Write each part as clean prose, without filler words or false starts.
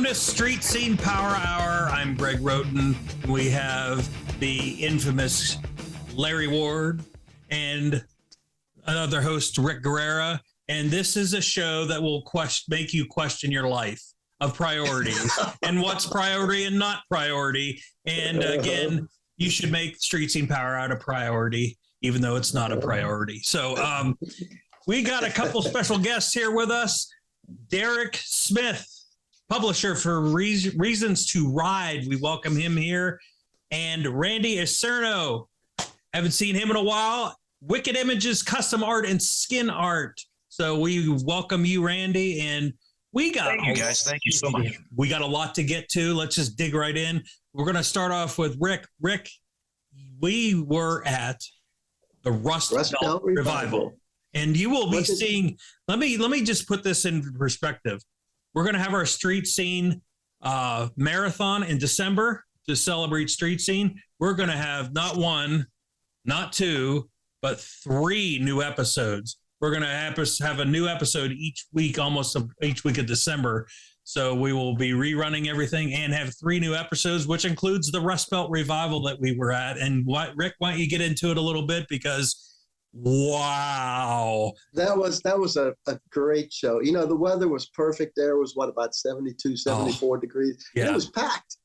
to Street Scene Power Hour. I'm Greg Roten. We have the infamous Larry Ward and another host, Rick Guerrera. And this is a show that will make you question your life of priorities and what's priority and not priority. And again, you should make Street Scene Power Hour a priority, even though it's not a priority. So we got a couple special guests here with us. Derek Smith, publisher for Reasons to Ride. We welcome him here. And Randy Acierno. Haven't seen him in a while. Wicked Images, Custom Art, and Skin Art. So we welcome you, Randy. And thank you, guys. Thank you so much. We got a lot to get to. Let's just dig right in. We're going to start off with Rick. Rick, we were at the Rust Belt Revival. And you will be seeing, let me just put this in perspective. We're going to have our street scene marathon in December to celebrate street scene. We're going to have not one, not two, but 3 new episodes. We're going to have a new episode each week, almost each week of December. So we will be rerunning everything and have 3 new episodes, which includes the Rust Belt Revival that we were at. And Rick, why don't you get into it a little bit? Because wow. That was a great show. You know, the weather was perfect there. It was about 72, 74 degrees. Yeah. It was packed.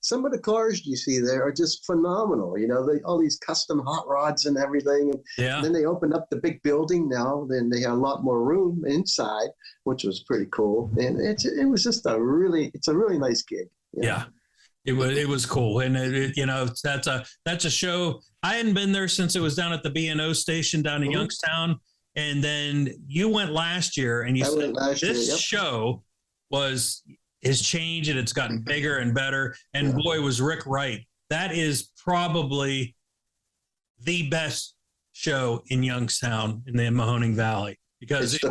Some of the cars you see there are just phenomenal. You know, all these custom hot rods and everything. And then they opened up the big building now. Then they had a lot more room inside, which was pretty cool. And it was just a really nice gig. Yeah. It was cool. And that's a show. I hadn't been there since it was down at the B&O station down in Youngstown. And then you went last year and you said this show has changed and it's gotten bigger and better. And boy, was Rick right. That is probably the best show in Youngstown in the Mahoning Valley because it's the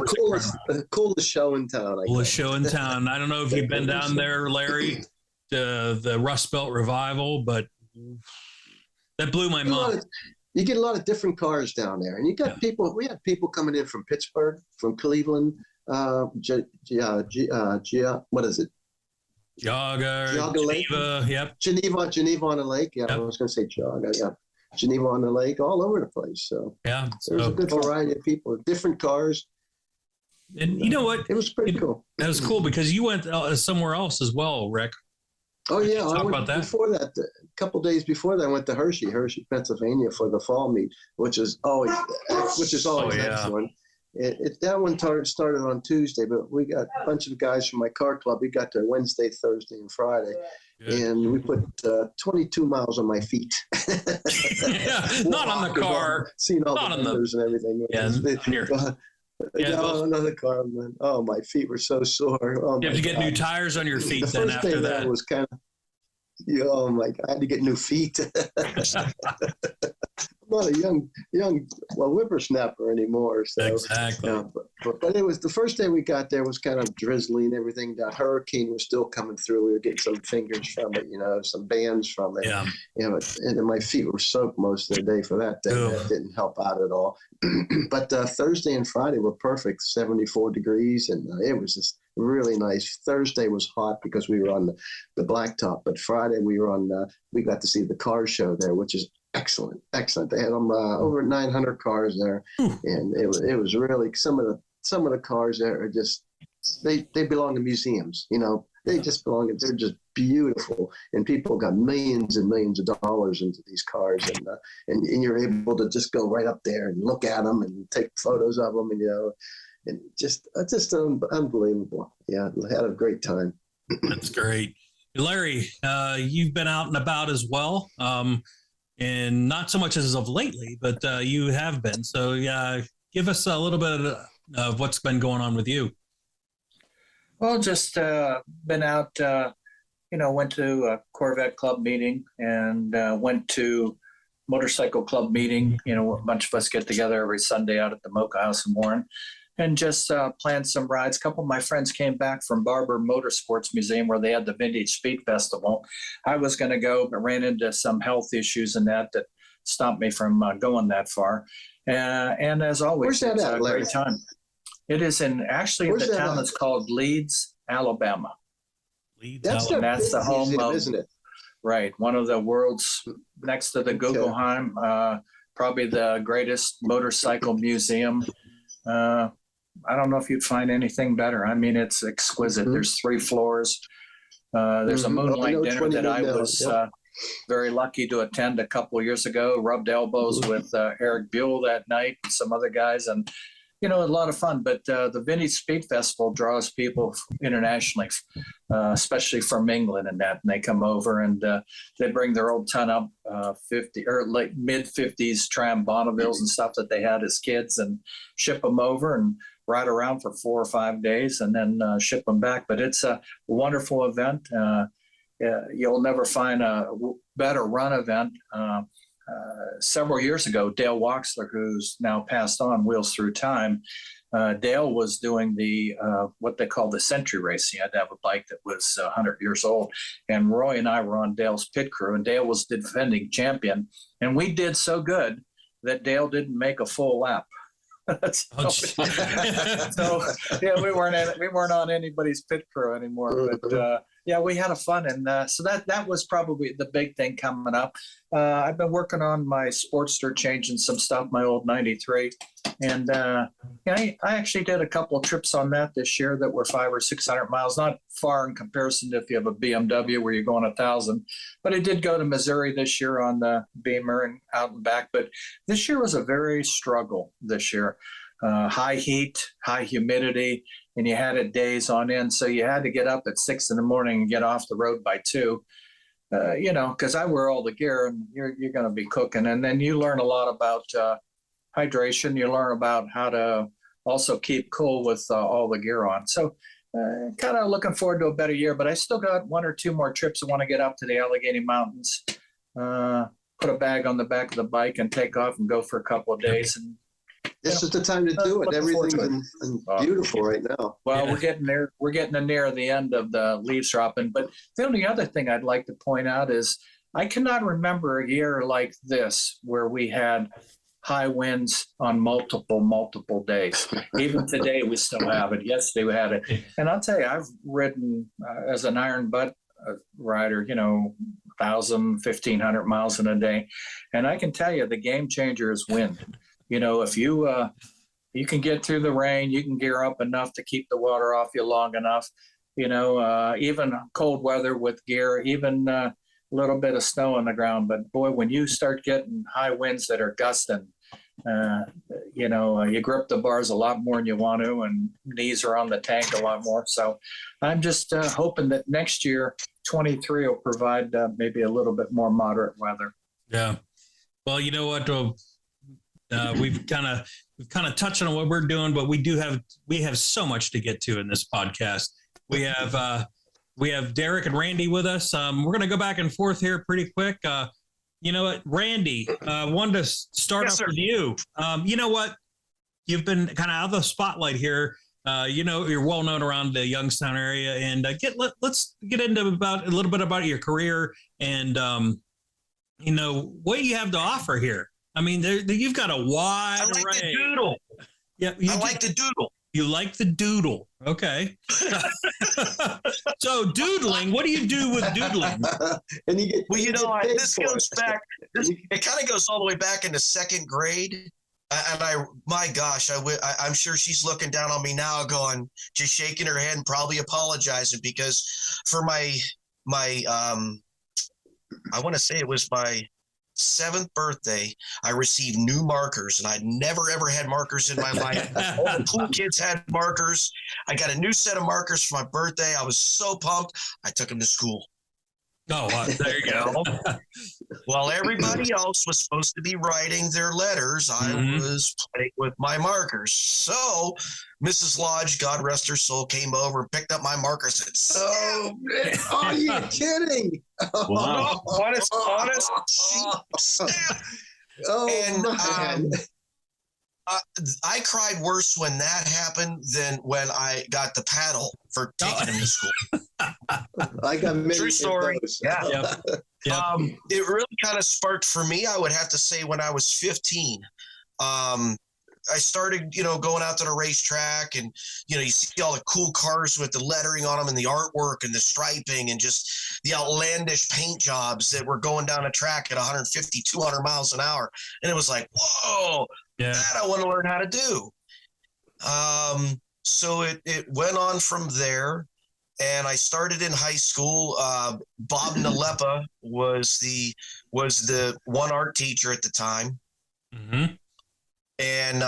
coolest show in town. Coolest show in town. I don't know if you've been down there, Larry, the Rust Belt Revival, but that blew my mind. You get a lot of different cars down there, and you got people. We had people coming in from Pittsburgh, from Cleveland, what is it? Geneva Lake. Yep. Geneva on the lake. Yeah, I was going to say Jaga. Yeah, Geneva on the lake, all over the place. So there was a good variety of people, different cars. And you know what? It was pretty cool. That was cool because you went somewhere else as well, Rick. Oh yeah, talk about that. Before that, a couple days before that, I went to Hershey, Pennsylvania, for the fall meet, which is always excellent. That one started on Tuesday, but we got a bunch of guys from my car club. We got there Wednesday, Thursday, and Friday, and we put 22 miles on my feet. Not on the car. Seeing all the vendors and everything. Another car. Man. Oh, my feet were so sore. Oh, you have to get new tires on your feet. Then after that, was kind of. Oh my God! I had to get new feet. I'm not a young whippersnapper anymore. So, exactly. But it was the first day we got there was kind of drizzly and everything. The hurricane was still coming through. We were getting some fingers from it, some bands from it. Yeah. And my feet were soaked most of the day for that day. That didn't help out at all. But Thursday and Friday were perfect, 74 degrees, and it was just really nice. Thursday was hot because we were on the blacktop, but Friday we got to see the car show there, which is excellent. They had over 900 cars there, and it was really some of the cars there are just they belong to museums. They just belong. They're just beautiful, and people got millions and millions of dollars into these cars, and you're able to just go right up there and look at them and take photos of them, and just unbelievable. Yeah, had a great time. That's great. Larry, you've been out and about as well, and not so much as of lately, but you have been. So give us a little bit of what's been going on with you. Well, just been out, went to a Corvette Club meeting and went to motorcycle club meeting. A bunch of us get together every Sunday out at the Mocha House in Warren and just planned some rides. A couple of my friends came back from Barber Motorsports Museum where they had the Vintage Speed Festival. I was going to go, but ran into some health issues and that stopped me from going that far. And as always, it's a great time. It is actually in the town that's called Leeds, Alabama. That's the home museum, of, isn't it? right, one of the world's, next to the Guggenheim, probably the greatest motorcycle museum. I don't know if you'd find anything better. I mean, it's exquisite. There's 3 floors. There's a moonlight dinner that I was very lucky to attend a couple of years ago. Rubbed elbows with Eric Buell that night and some other guys, and a lot of fun. But the Vintage Speed Festival draws people internationally, especially from England and that. And they come over and they bring their old ton-up 50 or late mid-50s Tram Bonnevilles and stuff that they had as kids, and ship them over and ride around for 4 or 5 days and then ship them back. But it's a wonderful event. You'll never find a better run event. Several years ago, Dale Waxler, who's now passed on, Wheels Through Time, Dale was doing the what they call the century race. He had to have a bike that was 100 years old. And Roy and I were on Dale's pit crew, and Dale was defending champion. And we did so good that Dale didn't make a full lap. So yeah, we weren't on anybody's pit crew anymore. But yeah, we had a fun, and so that was probably the big thing coming up. I've been working on my Sportster, changing some stuff, my old '93, and I actually did a couple of trips on that this year that were 500 or 600 miles. Not far in comparison to if you have a BMW where you're going 1,000. But I did go to Missouri this year on the Beamer and out and back. But this year was a very struggle this year. High heat, high humidity, and you had it days on end. So you had to get up at 6 in the morning and get off the road by 2, because I wear all the gear and you're going to be cooking. And then you learn a lot about hydration. You learn about how to also keep cool with all the gear on. So kind of looking forward to a better year, but I still got 1 or 2 more trips. I want to get up to the Allegheny Mountains, put a bag on the back of the bike and take off and go for a couple of days. And this is the time to do it. Everything's beautiful right now. Well, we're getting there. We're getting near the end of the leaves dropping. But the only other thing I'd like to point out is I cannot remember a year like this where we had high winds on multiple days. Even today, we still have it. Yesterday, we had it. And I'll tell you, I've ridden as an iron butt rider, 1,000, 1,500 miles in a day. And I can tell you the game changer is wind. If you can get through the rain, you can gear up enough to keep the water off you long enough, even cold weather with gear, even a little bit of snow on the ground. But boy, when you start getting high winds that are gusting, you grip the bars a lot more than you want to, and knees are on the tank a lot more. So I'm just hoping that next year, 23 will provide maybe a little bit more moderate weather. Yeah. Well, you know what? We've kind of touched on what we're doing, but we have so much to get to in this podcast. We have Derek and Randy with us. We're going to go back and forth here pretty quick. You know what, Randy, wanted to start off with you. You know what? You've been kind of out of the spotlight here. You're well known around the Youngstown area, and let's get into a little bit about your career and what you have to offer here. I mean, you've got a wide array. I like the doodle. Yeah, I like the doodle. You like the doodle. Okay. So doodling, what do you do with doodling? And this goes back. It kind of goes all the way back into 2nd grade. And I'm sure she's looking down on me now, going, just shaking her head and probably apologizing, because for my I want to say it was my 7th birthday, I received new markers, and I'd never ever had markers in my life. All the cool kids had markers. I got a new set of markers for my birthday. I was so pumped. I took them to school. Oh, there you go. While everybody else was supposed to be writing their letters, I was playing with my markers. So Mrs. Lodge, God rest her soul, came over and picked up my markers and said, "Oh, man. Are you kidding?" Wow. Honest. Man. I cried worse when that happened than when I got the paddle for taking him to school. I got many. True story. Yeah. Yep. It really kind of sparked for me, I would have to say, when I was 15. I started, going out to the racetrack, and, you see all the cool cars with the lettering on them and the artwork and the striping and just the outlandish paint jobs that were going down a track at 150, 200 miles an hour. And it was like, whoa, that I want to learn how to do. So it went on from there, and I started in high school. Bob Nalepa was the one art teacher at the time. Mm-hmm. And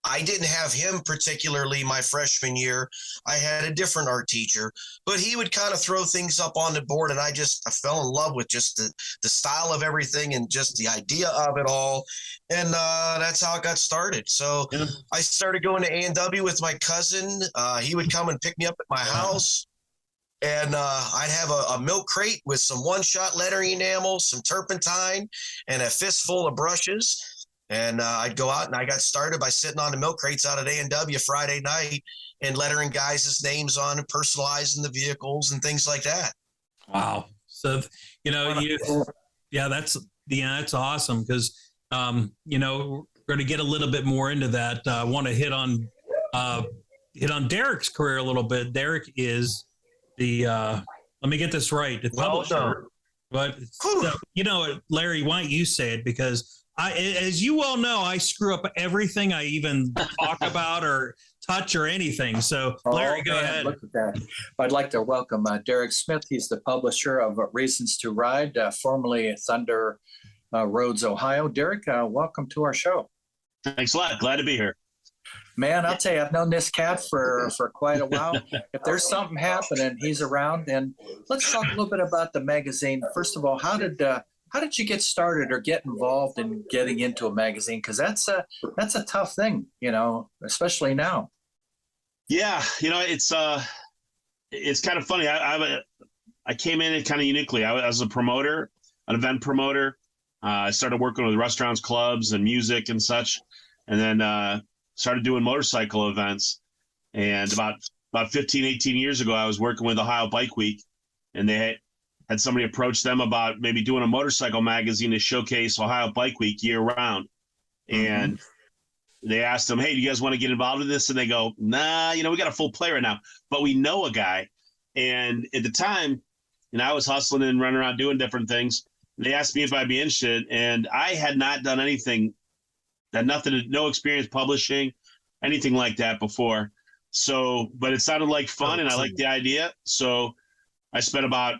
I didn't have him particularly my freshman year. I had a different art teacher, but he would kind of throw things up on the board, and I fell in love with just the style of everything and just the idea of it all. And that's how it got started. So I started going to A&W with my cousin. He would come and pick me up at my house, and I'd have a milk crate with some one-shot lettering enamel, some turpentine, and a fistful of brushes. And I'd go out, and I got started by sitting on the milk crates out at A&W Friday night and lettering guys' names on and personalizing the vehicles and things like that. Wow. So, that's awesome, because, we're going to get a little bit more into that. I want to hit on Derek's career a little bit. Derek is let me get this right. The publisher. But, Larry, why don't you say it? Because as you well know, I screw up everything I even talk about or touch or anything. So, Larry, go ahead. Look at that. I'd like to welcome Derek Smith. He's the publisher of Reasons to Ride, formerly Thunder Roads, Ohio. Derek, welcome to our show. Thanks a lot. Glad to be here. Man, I'll tell you, I've known this cat for quite a while. If there's something happening, he's around. And let's talk a little bit about the magazine. First of all, how did you get started or get involved in getting into a magazine? Because that's a tough thing, especially now. Yeah, it's kind of funny. I came in it kind of uniquely. I was a promoter, an event promoter. I started working with restaurants, clubs, and music and such, and then started doing motorcycle events. And about 15, 18 years ago, I was working with Ohio Bike Week, and they had somebody approach them about maybe doing a motorcycle magazine to showcase Ohio Bike Week year round. And they asked them, hey, do you guys want to get involved in this? And they go, nah, we got a full play right now, but we know a guy. And at the time, I was hustling and running around doing different things. They asked me if I'd be interested, and I had not done anything, no experience publishing, anything like that before. So, but it sounded like fun, and I liked the idea. So I spent about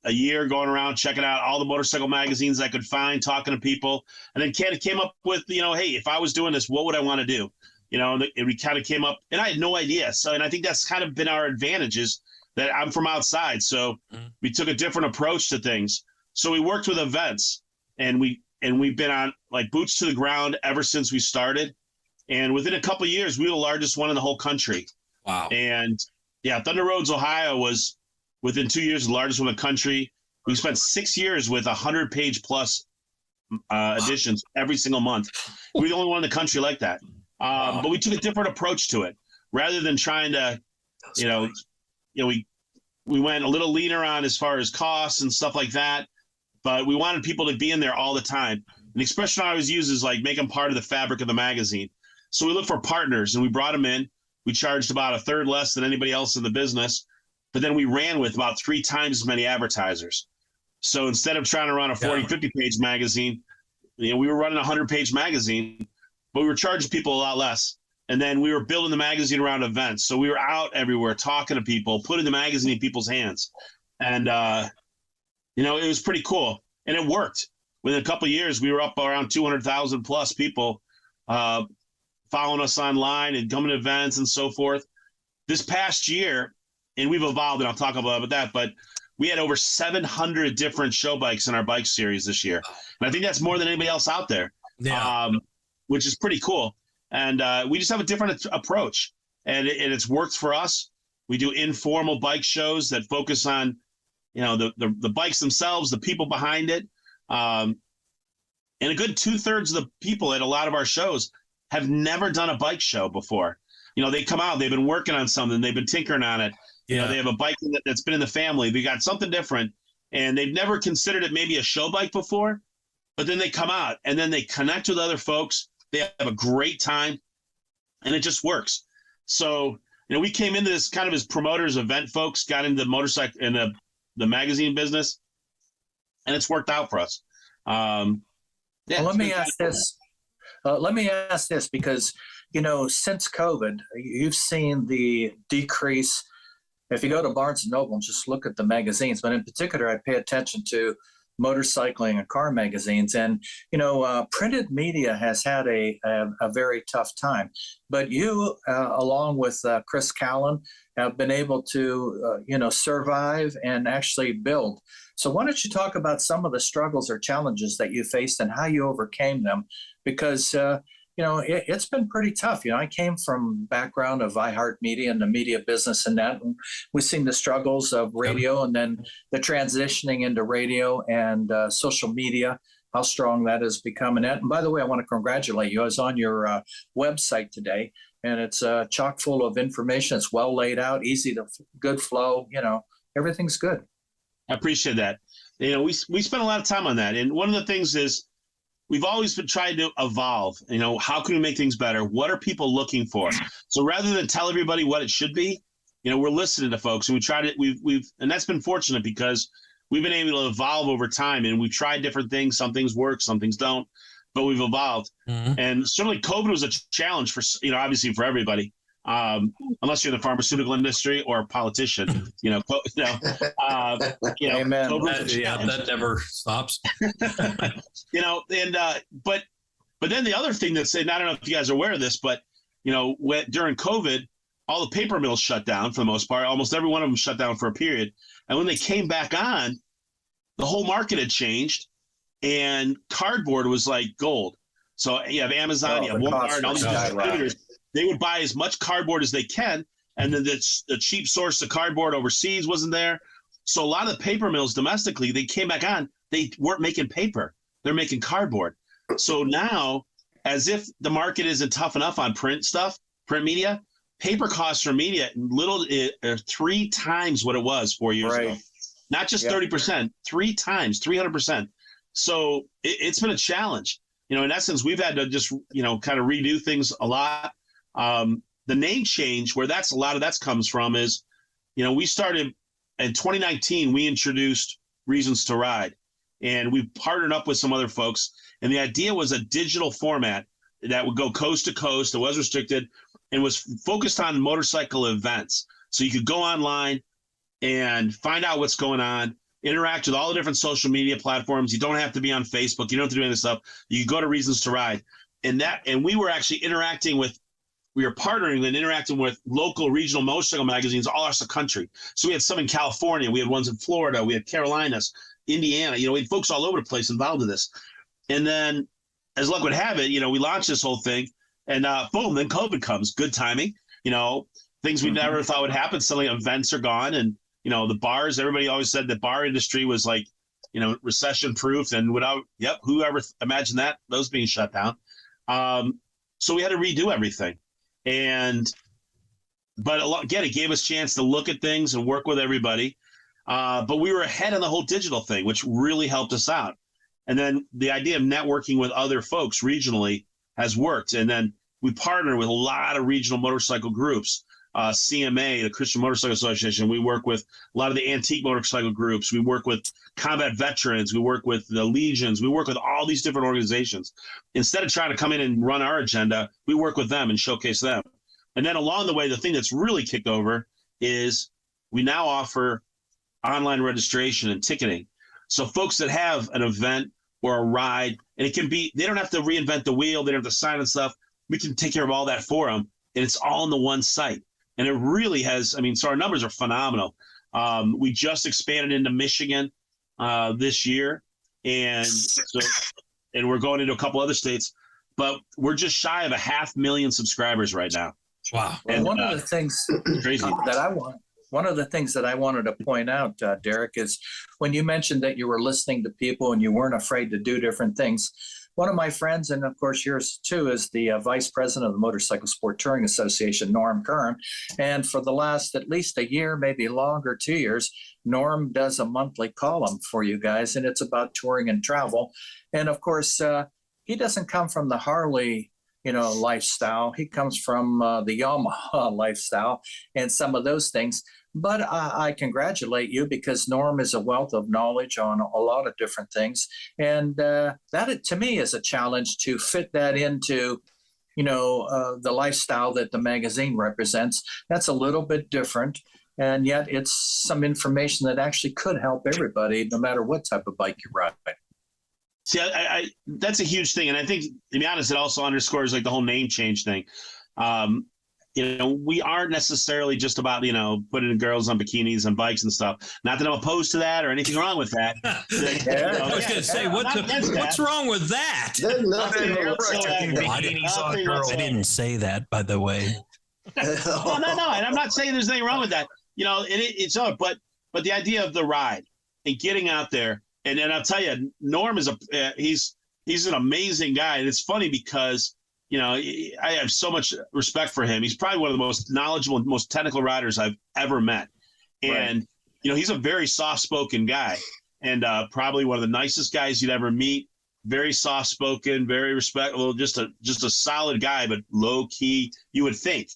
a year going around checking out all the motorcycle magazines I could find, talking to people, and then kind of came up with, hey, if I was doing this, what would I want to do? And we kind of came up, and I had no idea. So, and I think that's kind of been our advantages, that I'm from outside. So we took a different approach to things. So we worked with events, and we've been on like boots to the ground ever since we started. And within a couple of years, we were the largest one in the whole country. Wow. And yeah, Thunder Roads, Ohio was within 2 years the largest one in the country. We spent 6 years with 100-page plus editions every single month. We're the only one in the country like that. But we took a different approach to it. Rather than trying to, we went a little leaner on as far as costs and stuff like that. But we wanted people to be in there all the time. An expression I always use is like make them part of the fabric of the magazine. So we looked for partners, and we brought them in. We charged about a third less than anybody else in the business. But then we ran with about 3 times as many advertisers. So instead of trying to run a 40, 50-page magazine, we were running a 100-page magazine, but we were charging people a lot less. And then we were building the magazine around events. So we were out everywhere talking to people, putting the magazine in people's hands. And, it was pretty cool. And it worked. Within a couple of years, we were up around 200,000 plus people following us online and coming to events and so forth. This past year, and we've evolved, and I'll talk about that, but we had over 700 different show bikes in our bike series this year. And I think that's more than anybody else out there, which is pretty cool. And we just have a different approach, and it's worked for us. We do informal bike shows that focus on, the bikes themselves, the people behind it. And a good 2/3 of the people at a lot of our shows have never done a bike show before. They come out, they've been working on something, they've been tinkering on it. They have a bike that's been in the family. They got something different, and they've never considered it maybe a show bike before, but then they come out and then they connect with other folks. They have a great time, and it just works. So, we came into this kind of as promoters, event folks, got into the motorcycle and the magazine business, and it's worked out for us. Well, let me ask this. Because, since COVID, you've seen the decrease. If you go to Barnes and Noble and just look at the magazines, but in particular, I pay attention to motorcycling and car magazines. And, printed media has had a very tough time. But you, along with Chris Callan, have been able to, survive and actually build. So why don't you talk about some of the struggles or challenges that you faced and how you overcame them? Because, it's been pretty tough. I came from background of iHeartMedia and the media business and that. And we've seen the struggles of radio and then the transitioning into radio and social media, how strong that has become. And by the way, I want to congratulate you. I was on your website today, and it's chock full of information. It's well laid out, good flow. Everything's good. I appreciate that. We spent a lot of time on that. And one of the things is we've always been trying to evolve. How can we make things better? What are people looking for? So rather than tell everybody what it should be, we're listening to folks, and and that's been fortunate because we've been able to evolve over time, and we've tried different things. Some things work, some things don't, but we've evolved. Mm-hmm. And certainly COVID was a challenge for, obviously for everybody. Unless you're in the pharmaceutical industry or a politician, Amen. That never stops. But then the other thing that's, and I don't know if you guys are aware of this, but during COVID, all the paper mills shut down for the most part. Almost every one of them shut down for a period. And when they came back on, the whole market had changed, and cardboard was like gold. So you have Amazon, you have Walmart, and all these distributors. They would buy as much cardboard as they can, and then the cheap source of cardboard overseas wasn't there. So a lot of the paper mills domestically, they came back on. They weren't making paper. They're making cardboard. So now, as if the market isn't tough enough on print media, paper costs for media are 3 times what it was 4 years ago. Not just 30%, 3 times, 300%. So it's been a challenge. In essence, we've had to just, kind of redo things a lot. The name change, where a lot of that comes from, is, we started in 2019. We introduced Reasons to Ride, and we partnered up with some other folks. And the idea was a digital format that would go coast to coast. It was restricted and was focused on motorcycle events. So you could go online and find out what's going on, interact with all the different social media platforms. You don't have to be on Facebook. You don't have to do any of this stuff. You go to Reasons to Ride, and we were actually we were partnering and interacting with local regional motorcycle magazines all across the country. So we had some in California, we had ones in Florida, we had Carolinas, Indiana, we had folks all over the place involved in this. And then, as luck would have it, we launched this whole thing, and boom, then COVID comes. Good timing. Things we never thought would happen. Suddenly events are gone, and, the bars, everybody always said the bar industry was like, recession proof, and whoever imagined that, those being shut down. So we had to redo everything. But again, it gave us a chance to look at things and work with everybody. But we were ahead on the whole digital thing, which really helped us out. And then the idea of networking with other folks regionally has worked. And then we partner with a lot of regional motorcycle groups, CMA, the Christian Motorcycle Association. We work with a lot of the antique motorcycle groups. We work with combat veterans. We work with the legions. We work with all these different organizations. Instead of trying to come in and run our agenda, we work with them and showcase them. And then along the way, the thing that's really kicked over is we now offer online registration and ticketing. So folks that have an event or a ride, and it can be, they don't have to reinvent the wheel. They don't have to sign and stuff. We can take care of all that for them. And it's all on the one site. And it really has, so our numbers are phenomenal. We just expanded into Michigan this year. And we're going into a couple other states, but we're just shy of 500,000 subscribers right now. Wow. And one of the things that I wanted to point out, Derek, is when you mentioned that you were listening to people and you weren't afraid to do different things. One of my friends, and of course yours too, is the vice president of the Motorcycle Sport Touring Association, Norm Kern. And for the last at least a year, maybe longer, 2 years, Norm does a monthly column for you guys, and it's about touring and travel. And of course, he doesn't come from the Harley lifestyle. He comes from the Yamaha lifestyle and some of those things. But I congratulate you because Norm is a wealth of knowledge on a lot of different things. And that, to me, is a challenge to fit that into, the lifestyle that the magazine represents. That's a little bit different. And yet it's some information that actually could help everybody, no matter what type of bike you ride. See, I that's a huge thing. And I think, to be honest, it also underscores like the whole name change thing. We aren't necessarily just about, putting girls on bikinis and bikes and stuff. Not that I'm opposed to that or anything wrong with that. I was going to say, what's wrong with that? There's nothing wrong I didn't say that, by the way. No. And I'm not saying there's anything wrong with that. It's all, but the idea of the ride and getting out there. And I'll tell you, Norm is he's an amazing guy. And it's funny because, I have so much respect for him. He's probably one of the most knowledgeable, most technical riders I've ever met. And, he's a very soft-spoken guy and probably one of the nicest guys you'd ever meet. Very soft-spoken, very respectful, just a solid guy, but low-key, you would think.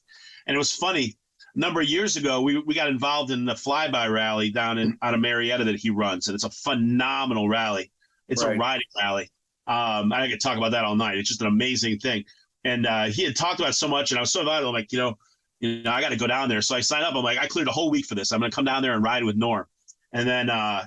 And it was funny. A number of years ago, we got involved in the flyby rally down out of Marietta that he runs, and it's a phenomenal rally. It's a riding rally. I could talk about that all night. It's just an amazing thing. And he had talked about it so much, and I was so invited. I'm like, I got to go down there. So I signed up. I'm like, I cleared a whole week for this. I'm going to come down there and ride with Norm. And then, I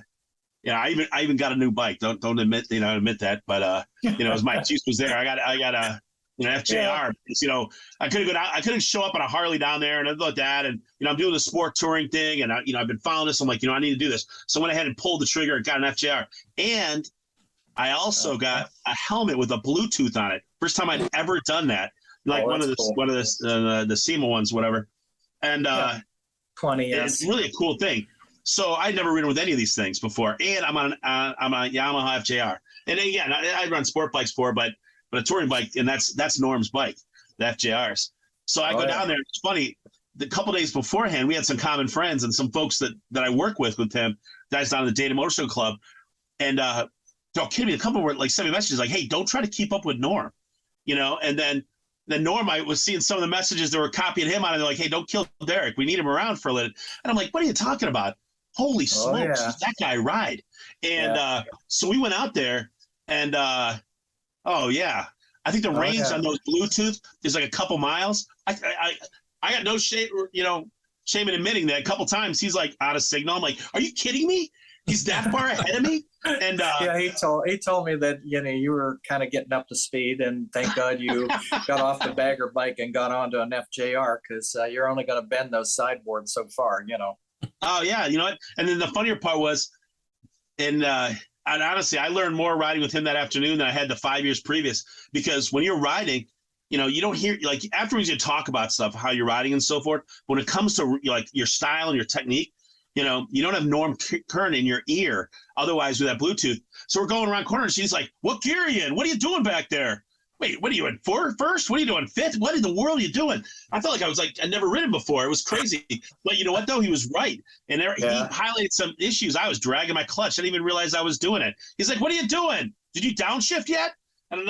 even got a new bike. Don't admit that, but as my excuse was there, I got a FJR. Yeah. I couldn't go down. I couldn't show up on a Harley down there and like that. And I'm doing the sport touring thing, and I've been following this. I'm like, I need to do this. So I went ahead and pulled the trigger and got an FJR. And I also got a helmet with a Bluetooth on it. First time I'd ever done that. Like one of the SEMA ones, whatever. And 20. It's really a cool thing. So I'd never ridden with any of these things before, and I'm on a Yamaha FJR. And again, I run sport bikes but a touring bike, and that's Norm's bike, the FJRs. So I go down there. It's funny. The couple days beforehand, we had some common friends and some folks that I work with him, guys down at the Data Motorcycle Club, and they're all kidding me. A couple were like sending me messages like, "Hey, don't try to keep up with Norm," And then Norm, I was seeing some of the messages that were copying him on, and they're like, "Hey, don't kill Derek. We need him around for a little." And I'm like, "What are you talking about? Holy smokes, does that guy ride?" And so we went out there, and I think the range on those Bluetooth is like a couple miles. I got no shame, shame in admitting that a couple times he's like out of signal. I'm like, "Are you kidding me? He's that far ahead of me?" And he told me that you were kind of getting up to speed, and thank God you got off the bagger bike and got onto an FJR because you're only going to bend those sideboards so far, Oh yeah, you know what? And then the funnier part was, and honestly, I learned more riding with him that afternoon than I had the 5 years previous. Because when you're riding, you don't hear, like, afterwards you talk about stuff, how you're riding and so forth. When it comes to like your style and your technique, you don't have Norm Kern in your ear otherwise with that Bluetooth. So we're going around corners. She's like, "What gear are you in? What are you doing back there? Wait, what are you in first? What are you doing fifth? What in the world are you doing?" I felt like I was like, I'd never ridden before. It was crazy. But you know what, though? He was right. And he highlighted some issues. I was dragging my clutch. I didn't even realize I was doing it. He's like, "What are you doing? Did you downshift yet?" And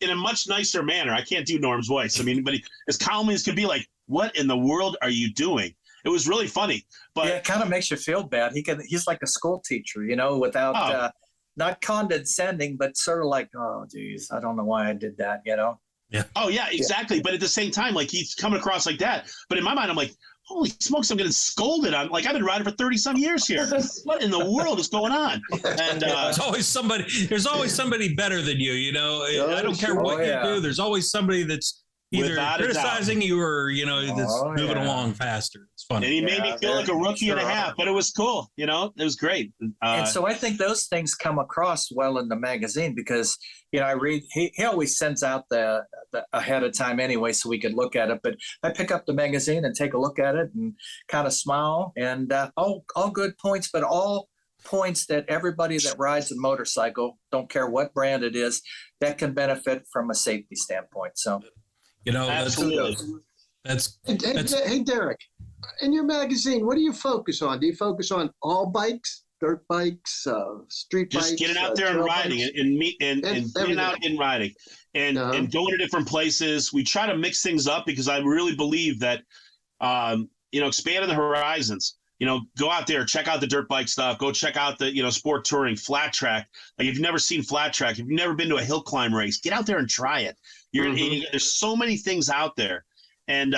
in a much nicer manner. I can't do Norm's voice. I mean, but as calmly as could be, like, "What in the world are you doing?" It was really funny. But it kind of makes you feel bad. He's like a school teacher, without not condescending, but sort of like, "Oh, geez, I don't know why I did that," Yeah. Oh, yeah, exactly. Yeah. But at the same time, like, he's coming across like that. But in my mind, I'm like, holy smokes, I'm getting scolded. I've been riding for 30-some years here. What in the world is going on? And there's always somebody better than you, I don't care what you do. There's always somebody that's either criticizing you or, that's moving along faster. It's funny. And he made me feel like a rookie and a half, but it was cool. It was great. And so I think those things come across well in the magazine because, I read, he always sends out the ahead of time anyway, so we could look at it. But I pick up the magazine and take a look at it and kind of smile and all good points, but all points that everybody that rides a motorcycle, don't care what brand it is, that can benefit from a safety standpoint. So, absolutely. Hey, Derek, in your magazine, what do you focus on? Do you focus on all bikes dirt bikes, street bikes. Just getting out there and trail riding bikes. and getting everything. out and riding and going to different places. We try to mix things up because I really believe that, expanding the horizons. Go out there, check out the dirt bike stuff. Go check out the, sport touring, flat track. Like if you've never seen flat track, if you've never been to a hill climb race, get out there and try it. There's so many things out there. And,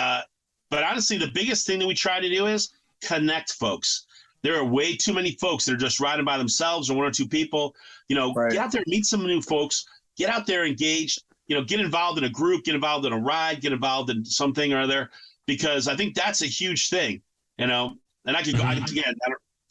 but honestly, the biggest thing that we try to do is connect folks. There are way too many folks that are just riding by themselves or one or two people. Right. Get out there, meet some new folks, get out there engaged, get involved in a group, get involved in a ride, get involved in something or other, because I think that's a huge thing, and I could go, I don't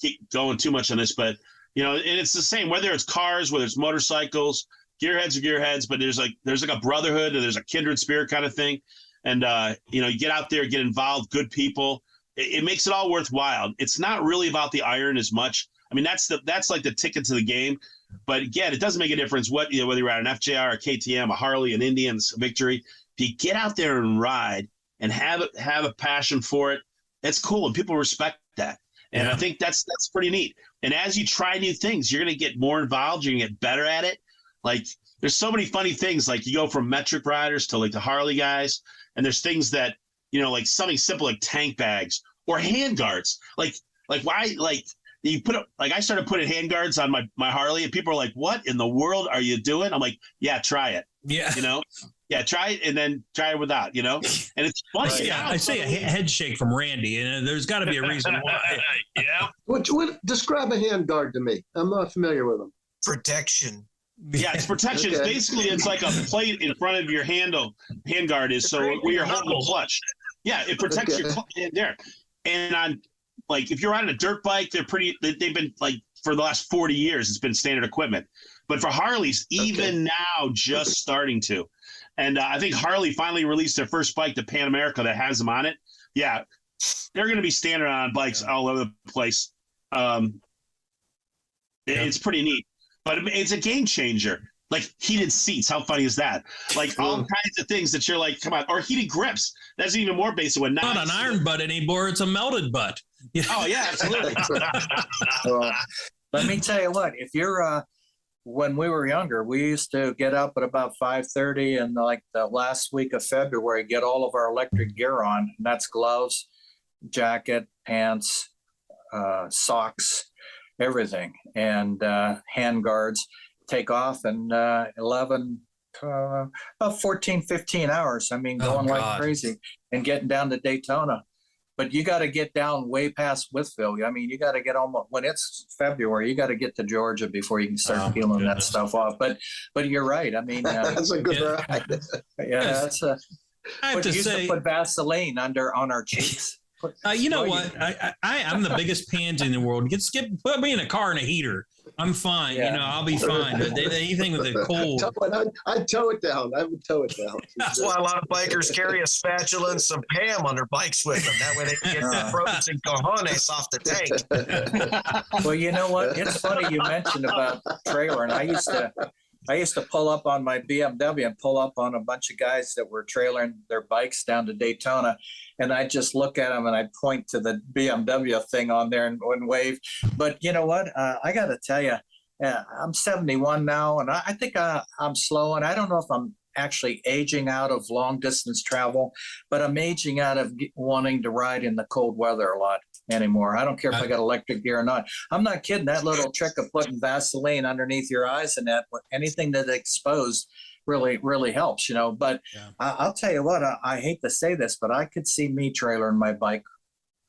keep going too much on this, but, and it's the same, whether it's cars, whether it's motorcycles, gearheads are gearheads, but there's like a brotherhood and there's a kindred spirit kind of thing. And, you get out there, get involved, good people. It makes it all worthwhile. It's not really about the iron as much. I mean, that's like the ticket to the game. But again, it doesn't make a difference whether you're at an FJR, a KTM, a Harley, an Indians, a Victory. If you get out there and ride and have a passion for it, it's cool. And people respect that. And I think that's pretty neat. And as you try new things, you're going to get more involved. You're going to get better at it. Like there's so many funny things. Like you go from metric riders to like the Harley guys. And there's things that, like something simple like tank bags or hand guards. Like why, like you put up, like I started putting hand guards on my Harley and people are like, what in the world are you doing? I'm like, yeah, try it. Yeah. Yeah, try it and then try it without, and it's funny. Right. Yeah, I say a head shake from Randy, and there's got to be a reason why. Yeah. What, describe a hand guard to me. I'm not familiar with them. Protection. Yeah, it's protection. Okay. It's like a plate in front of your hand guard is so where you're holding the clutch. Yeah, it protects your hand there. And on like if you're riding a dirt bike, they've been like for the last 40 years, it's been standard equipment. But for Harleys, even now, just starting to. And I think Harley finally released their first bike, the Pan America, that has them on it. Yeah, they're going to be standard on bikes all over the place. It's pretty neat. But it's a game changer. Like heated seats. How funny is that? Like all kinds of things that you're like, come on. Or heated grips. That's even more basic one. Not an iron butt anymore. It's a melted butt. Oh, yeah, absolutely. Well, let me tell you what. If you're when we were younger, we used to get up at about 5:30 and like the last week of February, get all of our electric gear on. And that's gloves, jacket, pants, socks, everything, and hand guards. Take off and 14, 15 hours. I mean, going like crazy and getting down to Daytona. But you got to get down way past Withville. I mean, you got to get almost when it's February. You got to get to Georgia before you can start peeling that stuff off. But you're right. I mean, that's a good ride. Yeah, that's a. I have to say, put Vaseline on our cheeks. You know what? I'm the biggest pansy in the world. Put me in a car in a heater. I'm fine. Yeah. I'll be fine. But anything with a cold. I'd tow it down. I would tow it down. That's why a lot of bikers carry a spatula and some Pam on their bikes with them. That way they can get the frozen cojones off the tank. Well, you know what? It's funny you mentioned about trailer, and I used to pull up on my BMW and pull up on a bunch of guys that were trailering their bikes down to Daytona. And I just look at them and I point to the BMW thing on there and wave. But you know what? I got to tell you, I'm 71 now, and I think I'm slow. And I don't know if I'm actually aging out of long distance travel, but I'm aging out of wanting to ride in the cold weather a lot anymore. I don't care if I got electric gear or not. I'm not kidding. That little trick of putting Vaseline underneath your eyes and anything that's exposed really helps, But I'll tell you what, I hate to say this, but I could see me trailering my bike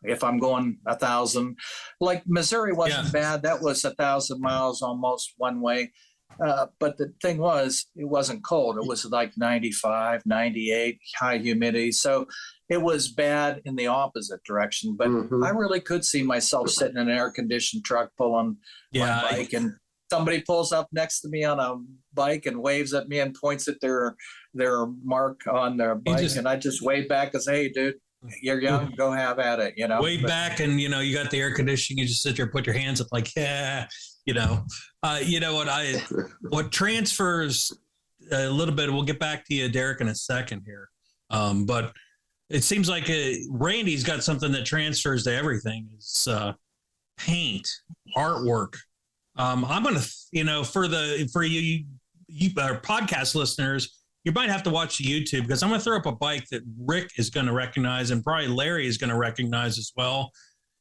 if I'm going 1,000. Like Missouri wasn't bad. That was 1,000 miles almost one way. But the thing was, it wasn't cold. It was like 95, 98, high humidity. So it was bad in the opposite direction. But I really could see myself sitting in an air-conditioned truck pulling my bike, and somebody pulls up next to me on a bike and waves at me and points at their mark on their bike, and I just wave back and say, "Hey, dude, you're young, go have at it." Wave back, and you got the air conditioning. You just sit there, put your hands up, like, yeah, you know what transfers a little bit. We'll get back to you, Derek, in a second here, but it seems like Randy's got something that transfers to everything. Is paint artwork. I'm going to, for you our podcast listeners, you might have to watch the YouTube because I'm going to throw up a bike that Rick is going to recognize and probably Larry is going to recognize as well.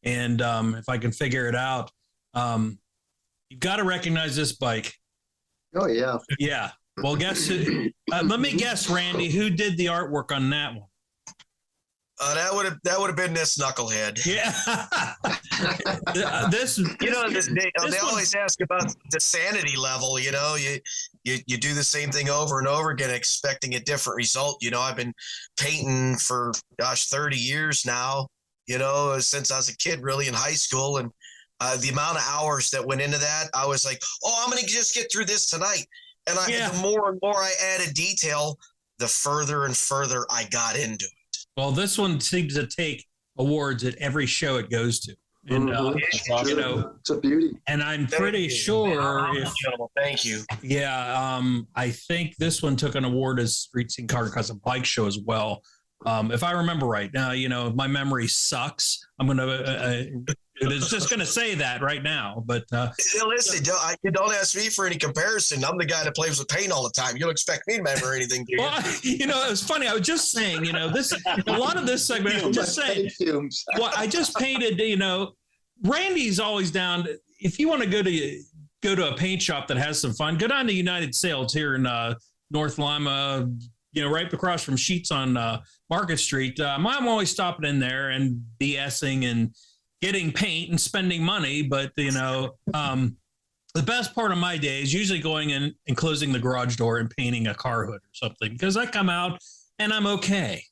And if I can figure it out, you've got to recognize this bike. Oh, yeah. Yeah. Well, guess who? Let me guess, Randy, who did the artwork on that one? That would have been this knucklehead. Yeah. They always ask about the sanity level. You do the same thing over and over again, expecting a different result. I've been painting for 30 years now. Since I was a kid, really in high school, and the amount of hours that went into that, I was like, oh, I'm going to just get through this tonight. And the more and more I added detail, the further and further I got into it. Well, this one seems to take awards at every show it goes to. And, it's a beauty. And I'm pretty sure thank you. Yeah. I think this one took an award as Street Scene Car Custom Bike Show as well. If I remember right now, my memory sucks. I'm going to, it's just going to say that right now, but listen, don't ask me for any comparison. I'm the guy that plays with paint all the time. You'll expect me to remember anything, do you? Well, it was funny. I was just saying, this, a lot of this segment, I'm just saying, well, I just painted, Randy's always down. If you want to go to a paint shop that has some fun, go down to United Sales here in North Lima, right across from Sheets on Market Street. I'm always stopping in there and BSing and getting paint and spending money. But, the best part of my day is usually going in and closing the garage door and painting a car hood or something, because I come out and I'm okay.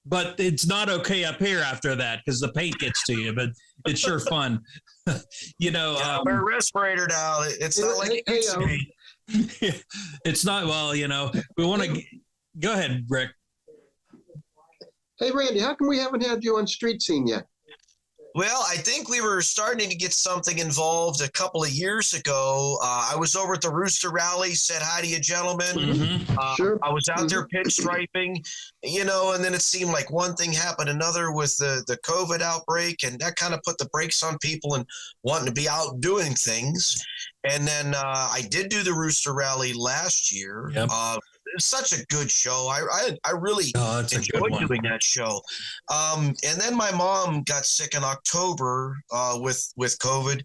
But it's not okay up here after that because the paint gets to you, but it's sure fun. Wear a respirator now. It's not like it used to be. It's not, we want to go ahead, Rick. Hey, Randy, how come we haven't had you on Street Scene yet? Well, I think we were starting to get something involved a couple of years ago. I was over at the Rooster Rally, said hi to you, gentlemen. Mm-hmm. Sure. I was out there pinstriping, and then it seemed like one thing happened another with the COVID outbreak, and that kind of put the brakes on people and wanting to be out doing things. And then I did do the Rooster Rally last year. Yep. It's such a good show. I really enjoyed doing that show. And then my mom got sick in October with COVID,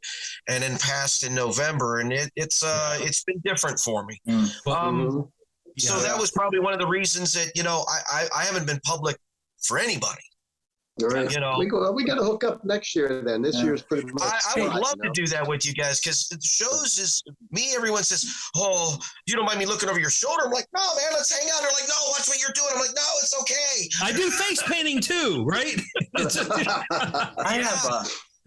and then passed in November, and it's been different for me. So that was probably one of the reasons that I haven't been public for anybody. All right. We got to hook up next year then. This year's pretty much. I would love to do that with you guys, because the shows is me. Everyone says, "Oh, you don't mind me looking over your shoulder?" I'm like, "No, man, let's hang out." They're like, "No, watch what you're doing." I'm like, "No, it's okay." I do face painting too, right?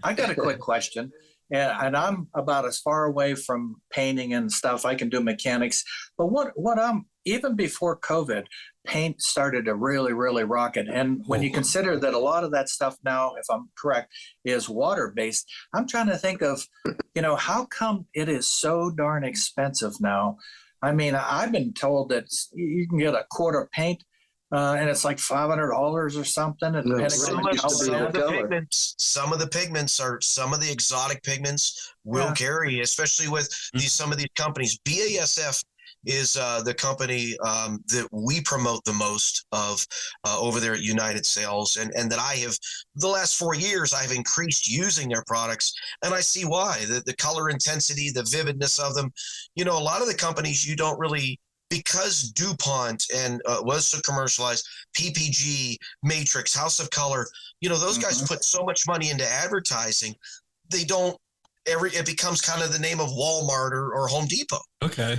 I got a quick question. And I'm about as far away from painting and stuff. I can do mechanics, but what I'm even before COVID, paint started to really, really rocket. And when you consider that a lot of that stuff now, if I'm correct, is water-based, I'm trying to think of, how come it is so darn expensive now? I mean, I've been told that you can get a quart of paint, and it's like $500 or something. And some of the pigments are some of the exotic pigments will carry, especially with some of these companies. BASF is the company that we promote the most of over there at United Sales, and that I have, the last 4 years, I've increased using their products, and I see why. The color intensity, the vividness of them. A lot of the companies you don't really, because DuPont and was so commercialized, PPG, Matrix, House of Color, those guys put so much money into advertising, they don't it becomes kind of the name of Walmart or Home Depot. Okay.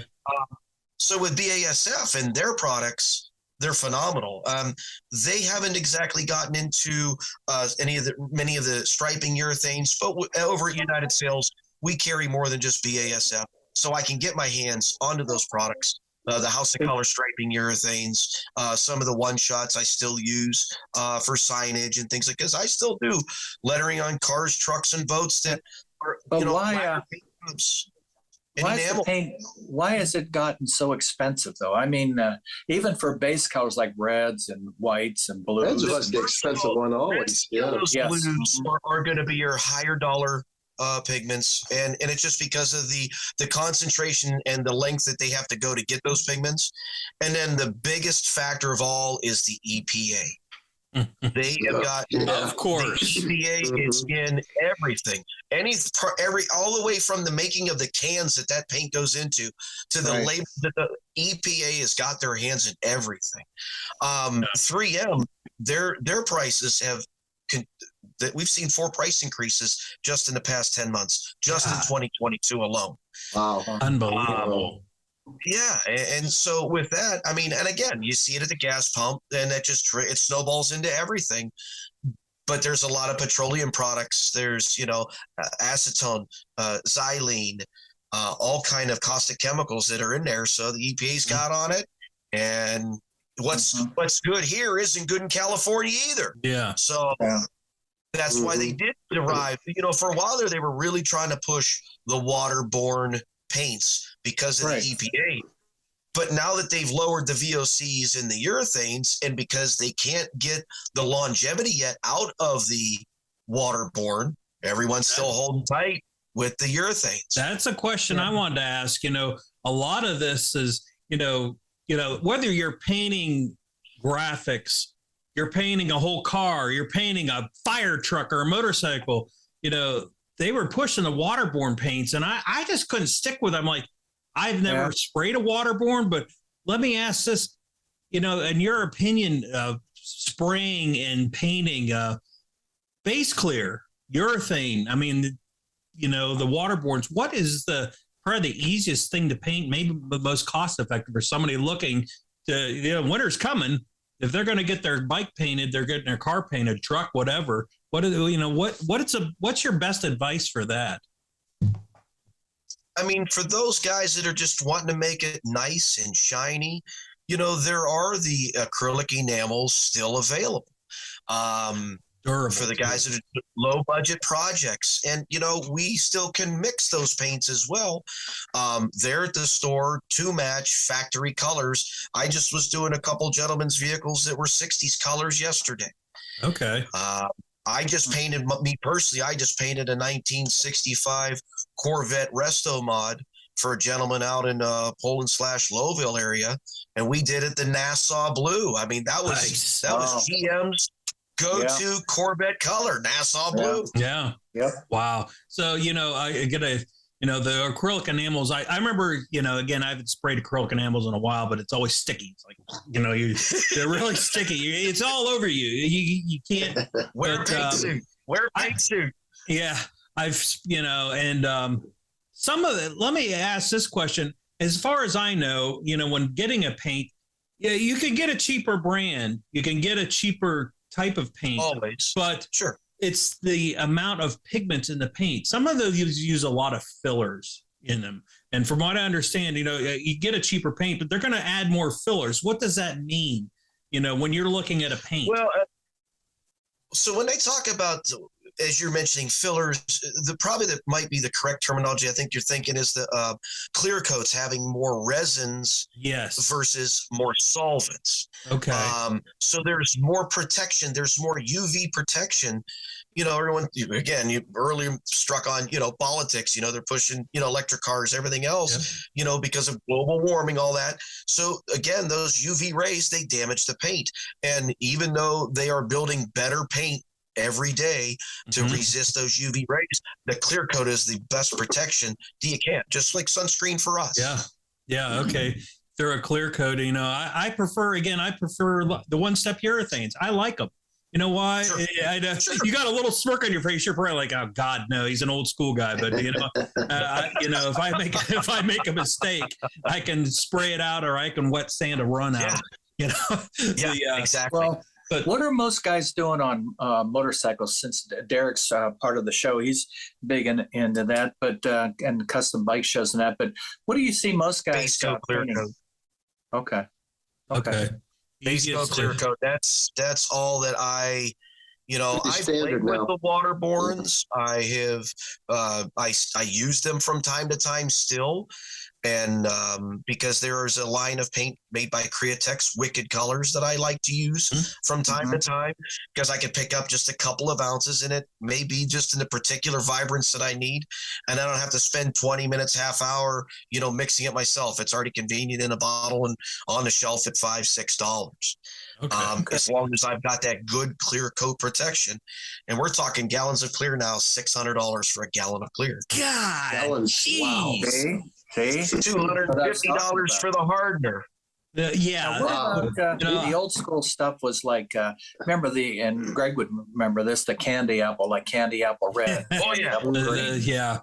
So with BASF and their products, they're phenomenal. They haven't exactly gotten into many of the striping urethanes, but over at United Sales, we carry more than just BASF. So I can get my hands onto those products. The House of Color striping urethanes, some of the one-shots I still use for signage and things like this. I still do lettering on cars, trucks, and boats that are, why has it gotten so expensive, though? I mean, even for base colors like reds and whites and blues. Reds was the expensive one always. Those blues are going to be your higher dollar pigments, and it's just because of the concentration and the length that they have to go to get those pigments. And then the biggest factor of all is the EPA. They have got, of course, the EPA is in everything. All the way from the making of the cans that paint goes into to the label that the EPA has got their hands in everything. 3M, their prices that we've seen 4 price increases just in the past 10 months, just in 2022 alone. Wow. Unbelievable. Yeah. And so with that, I mean, and again, you see it at the gas pump, and that just, it snowballs into everything. But there's a lot of petroleum products. There's, acetone, xylene, all kind of caustic chemicals that are in there. So the EPA's got on it. And what's good here isn't good in California either. Yeah. So that's why they did derive, for a while there, they were really trying to push the waterborne paints because of the EPA. But now that they've lowered the VOCs and the urethanes, and because they can't get the longevity yet out of the waterborne, everyone's still holding tight with the urethanes. That's a question I wanted to ask. A lot of this is, whether you're painting graphics, you're painting a whole car, you're painting a fire truck or a motorcycle, they were pushing the waterborne paints, and I just couldn't stick with them. Like, I've never sprayed a waterborne, but let me ask this, in your opinion of spraying and painting base clear, urethane, I mean, the waterbornes, what is probably the easiest thing to paint, maybe the most cost effective for somebody looking to, winter's coming. If they're going to get their bike painted, they're getting their car painted, truck, whatever. What's your best advice for that? I mean, for those guys that are just wanting to make it nice and shiny, there are the acrylic enamels still available. Durable. For the guys that are low budget projects. And, we still can mix those paints as well. They're at the store to match factory colors. I just was doing a couple gentlemen's vehicles that were 60s colors yesterday. Okay. I just painted, me personally, I just painted a 1965 Corvette Resto mod for a gentleman out in Poland/Lowville area. And we did it the Nassau blue. I mean, that was GM's go-to Corvette color, Nassau blue. Yeah. Yep. Wow. So, I get the acrylic enamels. I remember, again, I haven't sprayed acrylic enamels in a while, but it's always sticky. It's like, they're really sticky. It's all over you. You can't wear a paint suit. Wear a paint suit. Yeah. Some of it, let me ask this question. As far as I know, when getting a paint, you can get a cheaper brand. You can get a cheaper type of paint. Always. But sure. It's the amount of pigments in the paint. Some of those use a lot of fillers in them. And from what I understand, you get a cheaper paint, but they're going to add more fillers. What does that mean, when you're looking at a paint? Well, so when they talk about, as you're mentioning, fillers, that might be the correct terminology I think you're thinking is the clear coats having more resins versus more solvents. Okay. So there's more protection. There's more UV protection. Everyone, again, you earlier struck on, politics, they're pushing, electric cars, everything else, because of global warming, all that. So again, those UV rays, they damage the paint. And even though they are building better paint every day to resist those UV rays, the clear coat is the best protection you can, just like sunscreen for us. Yeah. Okay. They're a clear coat. I prefer the one-step urethanes. I like them. You know why? Sure. You got a little smirk on your face. You're probably like, "Oh God, no, he's an old school guy." But if I make a mistake, I can spray it out, or I can wet sand a run out. Exactly. Well, but what are most guys doing on motorcycles? Since Derek's part of the show, he's big into that, but and custom bike shows and that. But what do you see most guys base coat, clear coat? Okay. Base coat, clear coat. That's all that I played with the waterbornes. I have I use them from time to time still, And because there is a line of paint made by Createx, Wicked Colors, that I like to use from time to time, because I can pick up just a couple of ounces in it, maybe just in the particular vibrance that I need. And I don't have to spend 20 minutes, half hour, mixing it myself. It's already convenient in a bottle and on the shelf at $5, $6. Okay. As long as I've got that good clear coat protection. And we're talking gallons of clear now, $600 for a gallon of clear. God, Gallons. Wow. jeez. See? $250 for the hardener. Yeah. Now, what about, the old school stuff was like, remember and Greg would remember this, the candy apple, like candy apple red. Oh, yeah. Apple green. Yeah.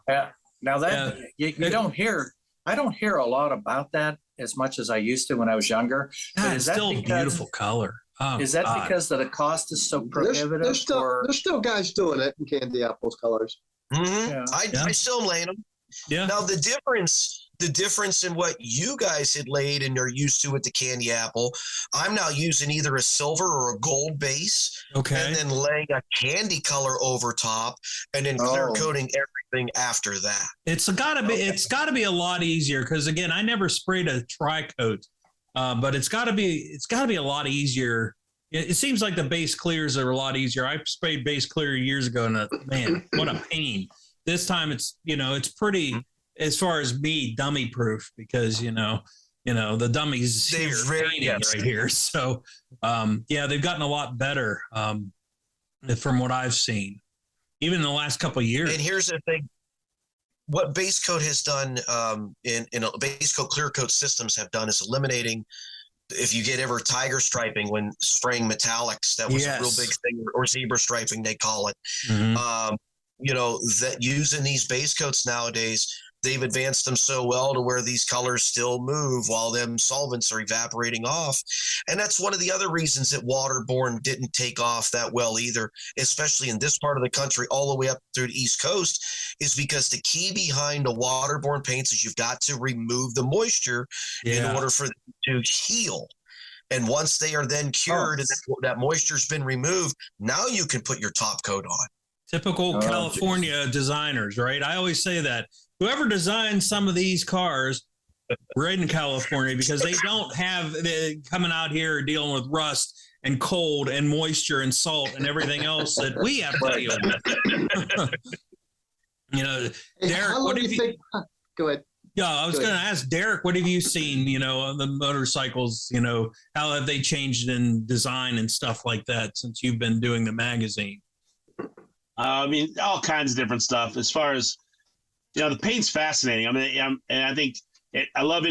Now that you don't hear, I don't hear a lot about that as much as I used to when I was younger. God, But it's still a because, beautiful color. Oh, is that God. because the cost is so prohibitive? There's still guys doing it in candy apples colors. Mm-hmm. Yeah. I still am laying them. Yeah. Now the difference in what you guys had laid and are used to with the candy apple, I'm now using either a silver or a gold base, Okay. and then laying a candy color over top, and then clear coating everything after that. It's gotta be a lot easier because again, I never sprayed a tri-coat, but it's gotta be a lot easier. It seems like the base clears are a lot easier. I sprayed base clear years ago, and man, what a pain. This time it's pretty, as far as me, dummy proof because the dummies right here. So they've gotten a lot better from what I've seen, even in the last couple of years. And here's the thing. What base coat has done in base coat clear coat systems have done is eliminating, if you get ever tiger striping when spraying metallics, that was a real big thing, or zebra striping they call it. Mm-hmm. That using these base coats nowadays, they've advanced them so well to where these colors still move while them solvents are evaporating off. And that's one of the other reasons that waterborne didn't take off that well either, especially in this part of the country all the way up through the East Coast, is because the key behind the waterborne paints is you've got to remove the moisture in order for them to heal. And once they are then cured and that moisture's been removed, now you can put your top coat on. Typical California designers, right? I always say that. Whoever designed some of these cars right in California, because they don't have coming out here dealing with rust and cold and moisture and salt and everything else that we have to deal with. Derek, what do you think? Go ahead. Yeah, I was going to ask Derek, what have you seen, on the motorcycles, how have they changed in design and stuff like that since you've been doing the magazine? I mean, all kinds of different stuff. As far as, the paint's fascinating. I mean, and I think I love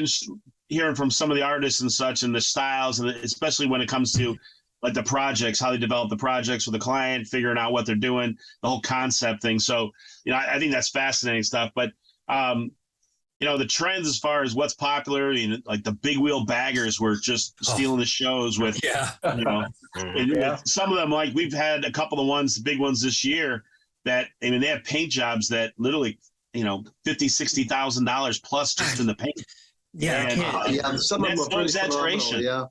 hearing from some of the artists and such, and the styles, and especially when it comes to like the projects, how they develop the projects with the client, figuring out what they're doing, the whole concept thing. So, I think that's fascinating stuff. But, the trends as far as what's popular, like the big wheel baggers were just stealing the shows with, some of them, like we've had a couple of ones, the big ones this year that, they have paint jobs that literally, $50,000-$60,000 plus just in the paint. Some of them are no exaggeration.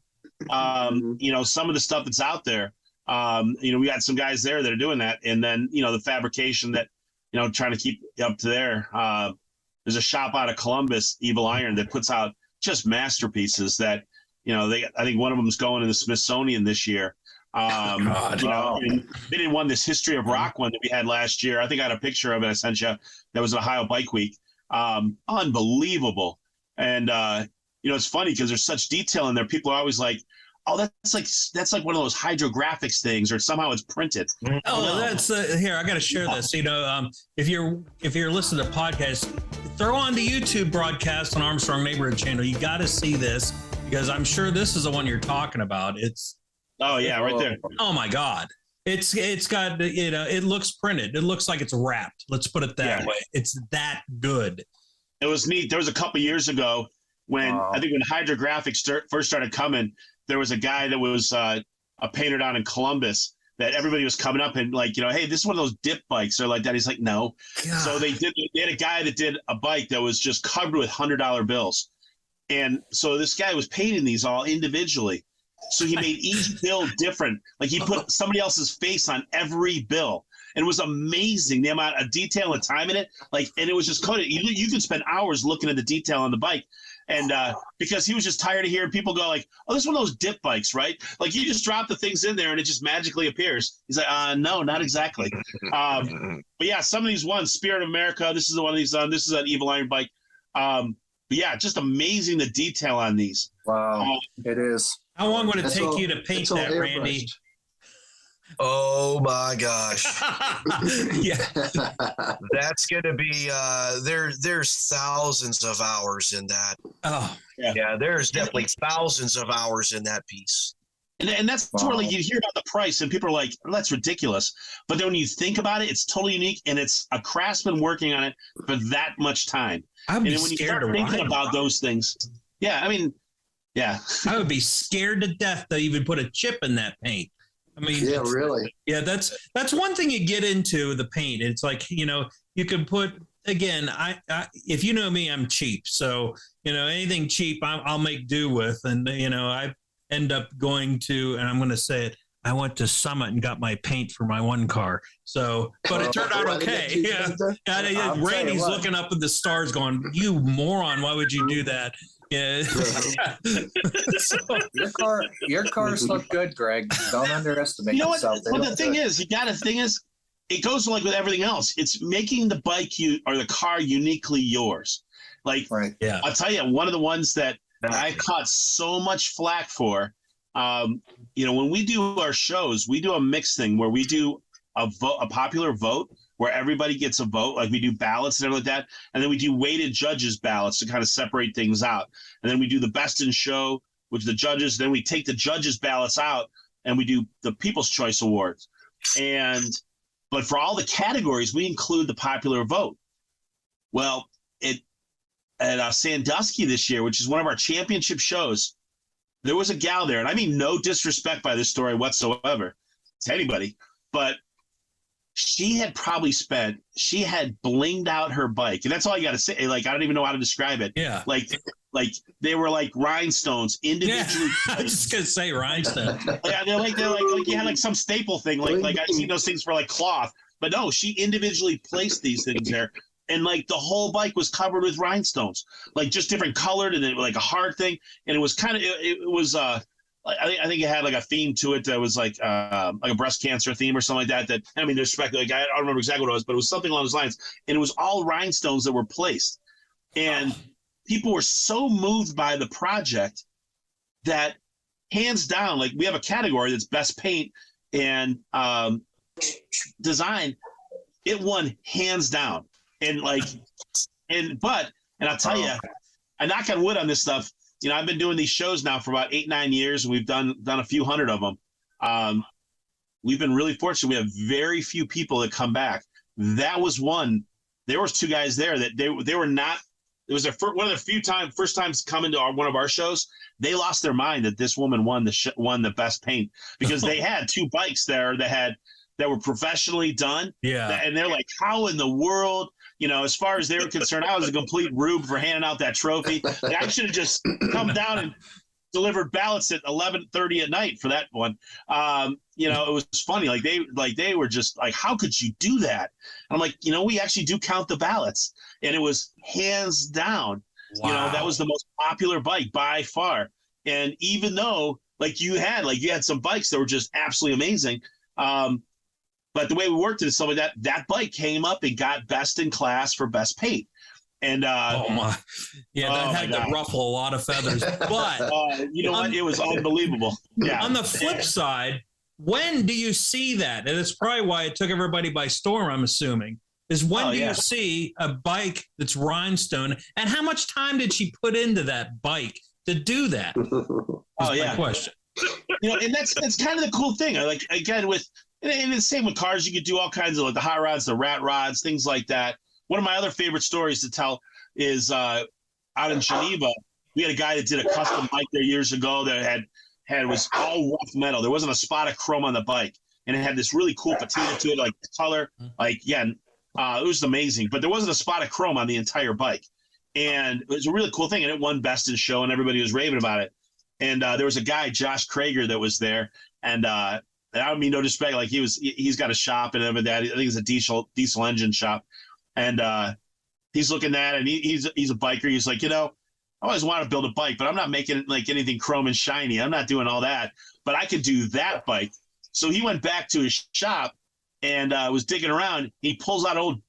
Some of the stuff that's out there, we got some guys there that are doing that. And then, the fabrication that, trying to keep up to there. There's a shop out of Columbus, Evil Iron, that puts out just masterpieces that, I think one of them is going in the Smithsonian this year. And they didn't won this History of Rock one that we had last year. I think I had a picture of it I sent you. That was at Ohio Bike Week. Unbelievable. And, it's funny because there's such detail in there. People are always like, oh, that's like one of those hydrographics things, or somehow it's printed. Oh, that's here. I got to share this. If you're listening to podcasts, throw on the YouTube broadcast on Armstrong Neighborhood Channel. You got to see this because I'm sure this is the one you're talking about. Right there. Oh my God. It's got, it looks printed. It looks like it's wrapped. Let's put it that way. It's that good. It was neat. There was a couple years ago when I think when hydrographics first started coming, there was a guy that was a painter down in Columbus that everybody was coming up and like, hey, this is one of those dip bikes or like that. He's like, no. God. So they had a guy that did a bike that was just covered with $100 bills. And so this guy was painting these all individually. So he made each bill different. Like he put somebody else's face on every bill. And it was amazing the amount of detail and time in it. And it was just coded. You could spend hours looking at the detail on the bike. And because he was just tired of hearing people go like, oh, this is one of those dip bikes, right? Like you just drop the things in there and it just magically appears. He's like, no, not exactly. But yeah, some of these ones, Spirit of America, this is one of these. This is an Evil Iron bike. But yeah, just amazing the detail on these. Wow, it is. How long would it take you to paint that, Randy? Oh my gosh. Yeah. That's going to be, there's thousands of hours in that. Oh, yeah. There's definitely thousands of hours in that piece. And that's where like you hear about the price and people are like, oh, that's ridiculous. But then when you think about it, it's totally unique and it's a craftsman working on it for that much time. I'd be and when you scared start to thinking ride about those things, yeah, I mean, yeah. I would be scared to death to even put a chip in that paint. I mean, yeah, really. Yeah, that's one thing you get into the paint. It's like, you can put, again, I if you know me, I'm cheap. So, anything cheap I'll make do with. And, I end up going to, and I'm going to say it, I went to Summit and got my paint for my one car. So, but it turned out okay. Yeah. Randy's looking up at the stars going, you moron, why would you do that? Yeah. So, your cars look good, Greg. Don't underestimate yourself. But the thing is, it goes like with everything else. It's making the bike or the car uniquely yours. Like, right. Yeah. I'll tell you, one of the ones that I caught so much flack for, when we do our shows, we do a mixed thing where we do a popular vote where everybody gets a vote, like we do ballots and everything like that. And then we do weighted judges ballots to kind of separate things out. And then we do the best in show, which the judges, then we take the judges ballots out and we do the People's Choice Awards. But for all the categories, we include the popular vote. Well, at Sandusky this year, which is one of our championship shows, there was a gal there, and I mean no disrespect by this story whatsoever to anybody, but she had blinged out her bike, and that's all you got to say. Like, I don't even know how to describe it. Yeah. Like they were like rhinestones individually. Yeah. I was just gonna say rhinestones. Yeah, they're like you had like some staple thing, like I've seen those things for like cloth, but no, she individually placed these things there. And like the whole bike was covered with rhinestones, like just different colored, and then like a hard thing. And it was kind of, it was, I think it had like a theme to it that was like a breast cancer theme or something like that. I mean, there's like I don't remember exactly what it was, but it was something along those lines. And it was all rhinestones that were placed. And people were so moved by the project that hands down, like we have a category that's best paint and design. It won hands down. And I'll tell you, I knock on wood on this stuff. I've been doing these shows now for about 8-9 years, and we've done a few hundred of them. We've been really fortunate. We have very few people that come back. That was one. There was two guys there that they were not. It was one of the first times coming to one of our shows. They lost their mind that this woman won the best paint because they had two bikes there that were professionally done. Yeah, and they're like, how in the world? As far as they were concerned, I was a complete rube for handing out that trophy. I should have just come down and delivered ballots at 11:30 at night for that one. It was funny. Like they were just like, how could you do that? And I'm like, we actually do count the ballots, and it was hands down. Wow. That was the most popular bike by far. And even though you had some bikes that were just absolutely amazing. But the way we worked it is something that bike came up and got best in class for best paint. And that had to ruffle a lot of feathers. But you know what? It was unbelievable. Yeah. On the flip side, when do you see that? And it's probably why it took everybody by storm, I'm assuming. Is when do you see a bike that's rhinestone, and how much time did she put into that bike to do that? My question. And that's kind of the cool thing. Like, again, and the same with cars, you could do all kinds of like the hot rods, the rat rods, things like that. One of my other favorite stories to tell is out in Geneva. We had a guy that did a custom bike there years ago that was all rough metal. There wasn't a spot of chrome on the bike, and it had this really cool patina to it, like the color. It was amazing. But there wasn't a spot of chrome on the entire bike, and it was a really cool thing. And it won best in show, and everybody was raving about it. And there was a guy, Josh Krager, that was there. And I don't mean no disrespect. Like he's got a shop and everything. I think it's a diesel engine shop. And he's looking at it, and he's a biker. He's like, I always want to build a bike, but I'm not making it like anything chrome and shiny. I'm not doing all that, but I could do that bike. So he went back to his shop and was digging around. He pulls out old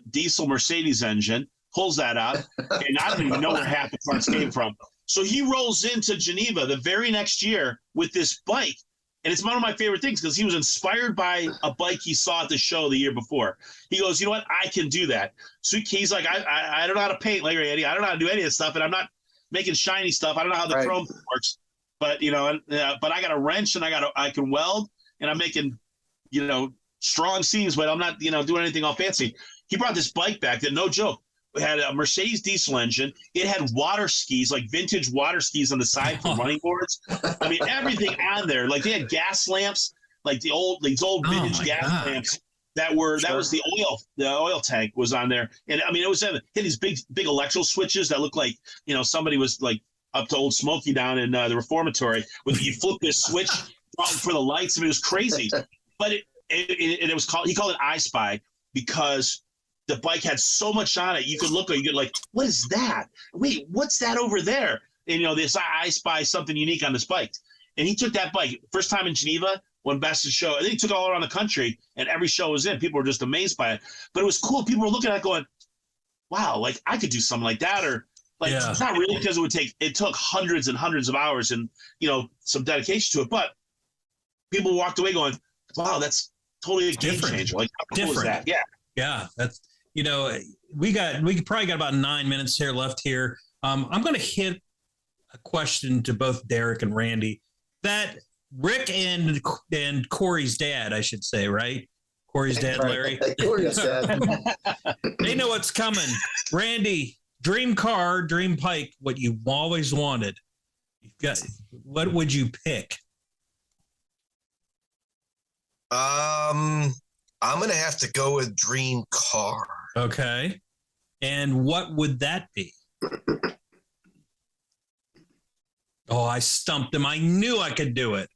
diesel Mercedes engine, pulls that out, and I don't even know where half the parts came from. So he rolls into Geneva the very next year with this bike. And it's one of my favorite things because he was inspired by a bike he saw at the show the year before. He goes, you know what? I can do that. So he's like, I don't know how to paint, Larry Eddie. I don't know how to do any of this stuff, and I'm not making shiny stuff. I don't know how the chrome works. But, but I got a wrench, and I can weld, and I'm making, strong seams, but I'm not, doing anything all fancy. He brought this bike back that, no joke, had a Mercedes diesel engine. It had water skis, like vintage water skis on the side for running boards. I mean, everything on there. Like they had gas lamps, like these old vintage gas lamps that was the oil tank was on there. And I mean, it had these big electrical switches that looked like, somebody was like up to Old Smoky down in the reformatory with you flip this switch for the lights. I mean, it was crazy. But it was called, he called it I Spy because the bike had so much on it. You could look, you could like, what is that? Wait, what's that over there? And this I Spy something unique on this bike. And he took that bike first time in Geneva, won best of show. And then he took it all around the country, and every show was in. People were just amazed by it. But it was cool. People were looking at it going, wow, like I could do something like that. Or like, It's not really because it took hundreds and hundreds of hours and, some dedication to it. But people walked away going, wow, that's totally a game changer. Like, how cool is that? Yeah. Yeah. That's, we probably got about 9 minutes here left here. I'm going to hit a question to both Derek and Randy that Rick and Corey's dad, I should say, right? Corey's dad, Larry. Corey's dad. They know what's coming. Randy, dream car, dream bike, what you always wanted. What would you pick? I'm going to have to go with dream car. Okay. And what would that be? Oh, I stumped him. I knew I could do it.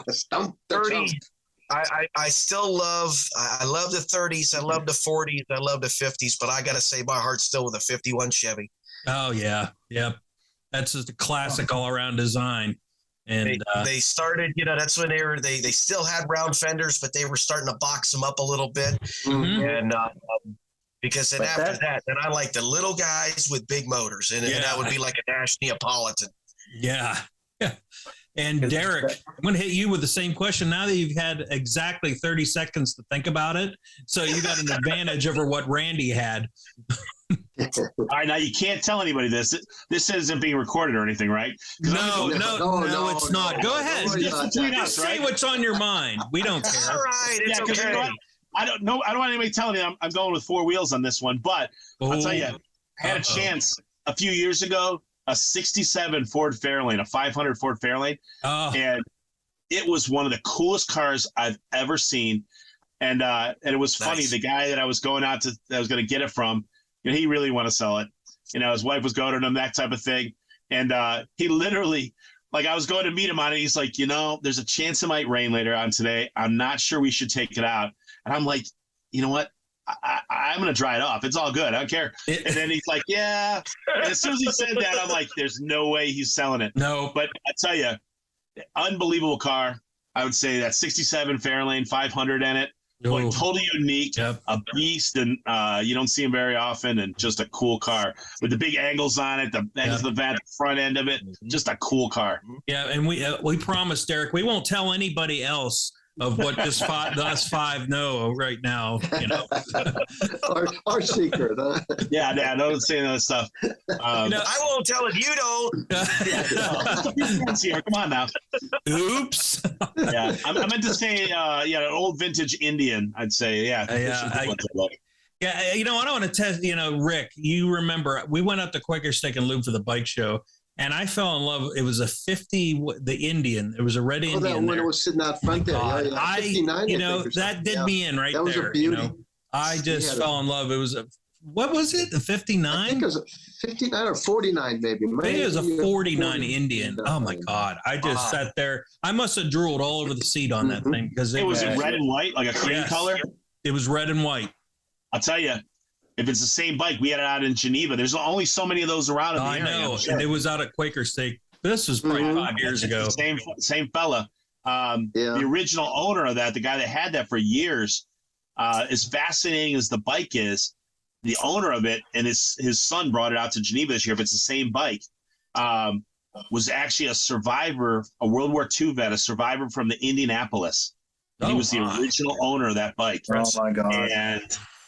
Stumped 30. I still love the 30s. I love the 40s. I love the 50s, but I got to say my heart's still with a 51 Chevy. Oh, yeah. Yep. That's just a classic all around design. And they started, that's when they still had round fenders, but they were starting to box them up a little bit. Mm-hmm. And because then after that, then I like the little guys with big motors, and that would be like a Nash Neapolitan. Yeah. And Derek, I'm going to hit you with the same question now that you've had exactly 30 seconds to think about it. So you got an advantage over what Randy had. All right, now you can't tell anybody this. This isn't being recorded or anything, right? No, it's not. Go ahead. Just say what's on your mind. We don't care. All right, it's okay. You know I don't want anybody telling me I'm going with four wheels on this one, but I'll tell you, I had a chance a few years ago, a 67 Ford Fairlane, a 500 Ford Fairlane, and it was one of the coolest cars I've ever seen. And it was funny. The guy that I was going out to, that I was going to get it from, he really wanted to sell it. His wife was going to him, that type of thing. And he literally, like, I was going to meet him on it. He's like, there's a chance it might rain later on today. I'm not sure we should take it out. And I'm like, you know what? I'm going to dry it off. It's all good. I don't care. And then he's like, yeah. And as soon as he said that, I'm like, there's no way he's selling it. No. But I tell you, unbelievable car. I would say that 67 Fairlane 500 in it. Like, totally unique, a beast, and you don't see them very often, and just a cool car with the big angles on it, the angles of the vent, the front end of it, just a cool car. Yeah, and we promised, Derek, we won't tell anybody else of what us five know right now. Our secret. Huh? Yeah, don't say that stuff. I won't tell it. You don't. Just a few friends here. Come on now. Oops. Yeah, I meant to say, an old vintage Indian. I'd say, yeah. I don't want to test. Rick, you remember we went up to Quaker Steak and Lube for the bike show. And I fell in love. It was a 50, the Indian. It was a red Indian. That one was sitting out front there. I 59, that did me in right there. That was a beauty. I just fell in love. It was what was it? The 59? I think it was a 59 or 49, maybe. I think it was a 49 Indian. Oh my God. I just sat there. I must have drooled all over the seat on that thing because It was in red and white, like a cream color. It was red and white. I'll tell you, if it's the same bike, we had it out in Geneva. There's only so many of those around in the area. I know. And it was out at Quaker Steak. This was probably 5 years ago. Same fella. The original owner of that, the guy that had that for years, as fascinating as the bike is, the owner of it and his son brought it out to Geneva this year. If it's the same bike, was actually a survivor, a World War II vet, a survivor from the Indianapolis. He was the original owner of that bike. Oh my God!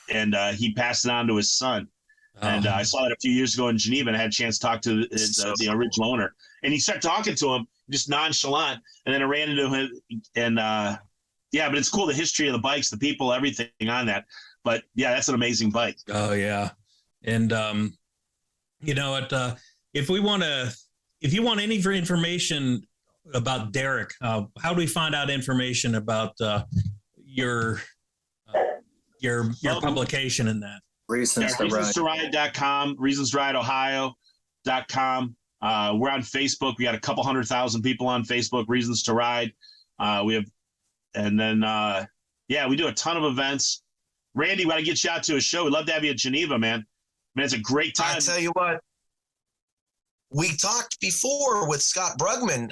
And he passed it on to his son. And I saw it a few years ago in Geneva, and I had a chance to talk to the original owner. And he started talking to him, just nonchalant. And then I ran into him, and but it's cool, the history of the bikes, the people, everything on that. But yeah, that's an amazing bike. Oh yeah, and you know what? If you want any information about Derek, how do we find out information about your publication in that? ReasonstoRide.com, reasonstoRideOhio.com. We're on Facebook. We got a couple 100,000 people on Facebook. Reasons to Ride. We have, and then we do a ton of events. Randy, we got to get you out to a show. We'd love to have you at Geneva, man. Man, it's a great time. I tell you what, we talked before with Scott Brugman,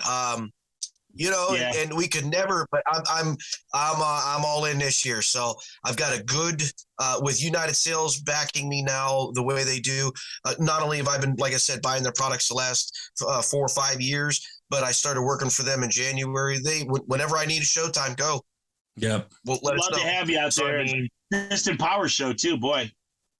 and we could never. But I'm all in this year. So I've got a good with United Sales backing me now the way they do. Not only have I been, like I said, buying their products the last 4 or 5 years, but I started working for them in January. Whenever I need a showtime, go. Yep. We'll love to have you out there. Piston Power Show too, boy.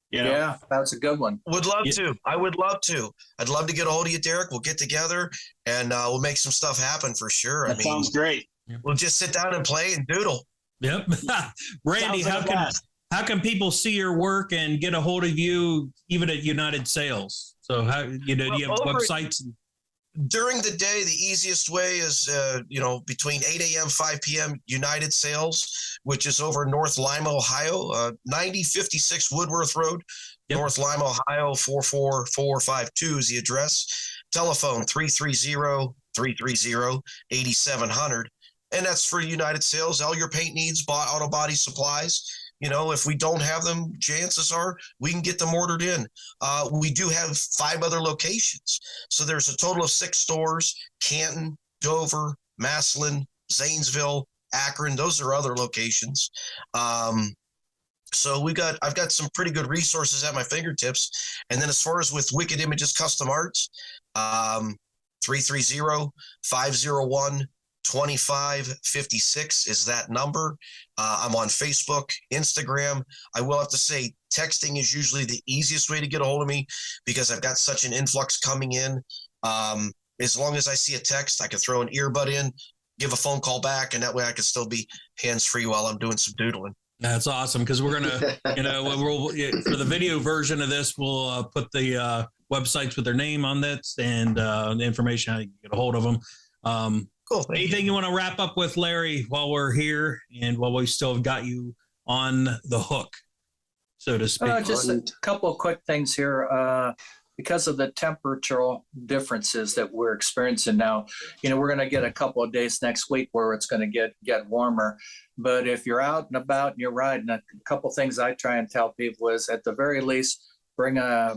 Yeah, that's a good one. Would love to. I would love to. I'd love to get a hold of you, Derek. We'll get together and we'll make some stuff happen for sure. That sounds great. We'll just sit down and play and doodle. Yep. Randy, how can people see your work and get a hold of you even at United Sales? So how do you have websites? During the day, the easiest way is, between 8 a.m., 5 p.m., United Sales, which is over North Lima, Ohio, 9056 Woodworth Road, North Lima, Ohio, 44452 is the address. Telephone 330-330-8700. And that's for United Sales. All your paint needs, auto body supplies. If we don't have them, chances are we can get them ordered in. We do have 5 other locations. So there's a total of 6 stores: Canton, Dover, Massillon, Zanesville, Akron. Those are other locations. So I've got some pretty good resources at my fingertips. And then as far as with Wicked Images Custom Arts, 330-501-2556 is that number. I'm on Facebook, Instagram. I will have to say texting is usually the easiest way to get a hold of me because I've got such an influx coming in. As long as I see a text, I can throw an earbud in, give a phone call back, and that way I can still be hands-free while I'm doing some doodling. That's awesome because we're going to, for the video version of this, we'll put the websites with their name on this and the information how you can get a hold of them. Cool. Anything you want to wrap up with, Larry, while we're here and while we still have got you on the hook, so to speak? Just a couple of quick things here. Because of the temperature differences that we're experiencing now, we're going to get a couple of days next week where it's going to get warmer. But if you're out and about and you're riding, a couple of things I try and tell people is, at the very least, bring a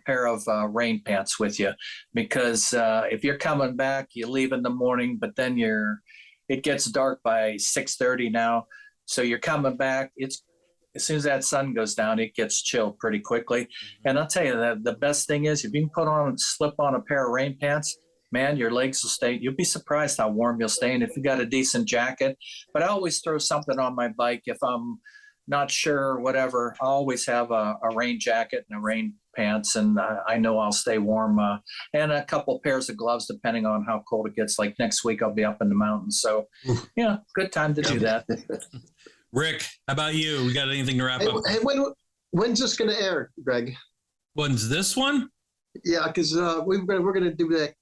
pair of rain pants with you, because if you're coming back, you leave in the morning, but then it gets dark by 6:30 now. So you're coming back. As soon as that sun goes down, it gets chilled pretty quickly. And I'll tell you that the best thing is if you can slip on a pair of rain pants, man, your legs will stay. You'll be surprised how warm you'll stay. And if you got a decent jacket, but I always throw something on my bike if I'm not sure, whatever. I always have a rain jacket and a rain pants, and I know I'll stay warm. And a couple pairs of gloves, depending on how cold it gets. Like next week, I'll be up in the mountains. So, good time to do that. Rick, how about you? We got anything to wrap up? Hey, when's this going to air, Greg? When's this one? Yeah, because we're going to do that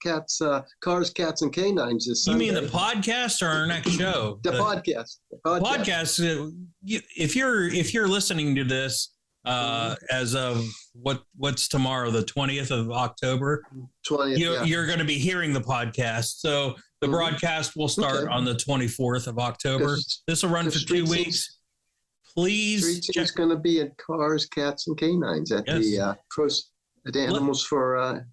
Cars, Cats, and Canines this Sunday. You mean the podcast or our next show? The podcast. Podcast. If you're listening to this as of what's tomorrow, the 20th of October. 20th. You're going to be hearing the podcast. So the broadcast will start on the 24th of October. This will run for 2 weeks. Please check. It's going to be at Cars, Cats, and Canines at the Animals for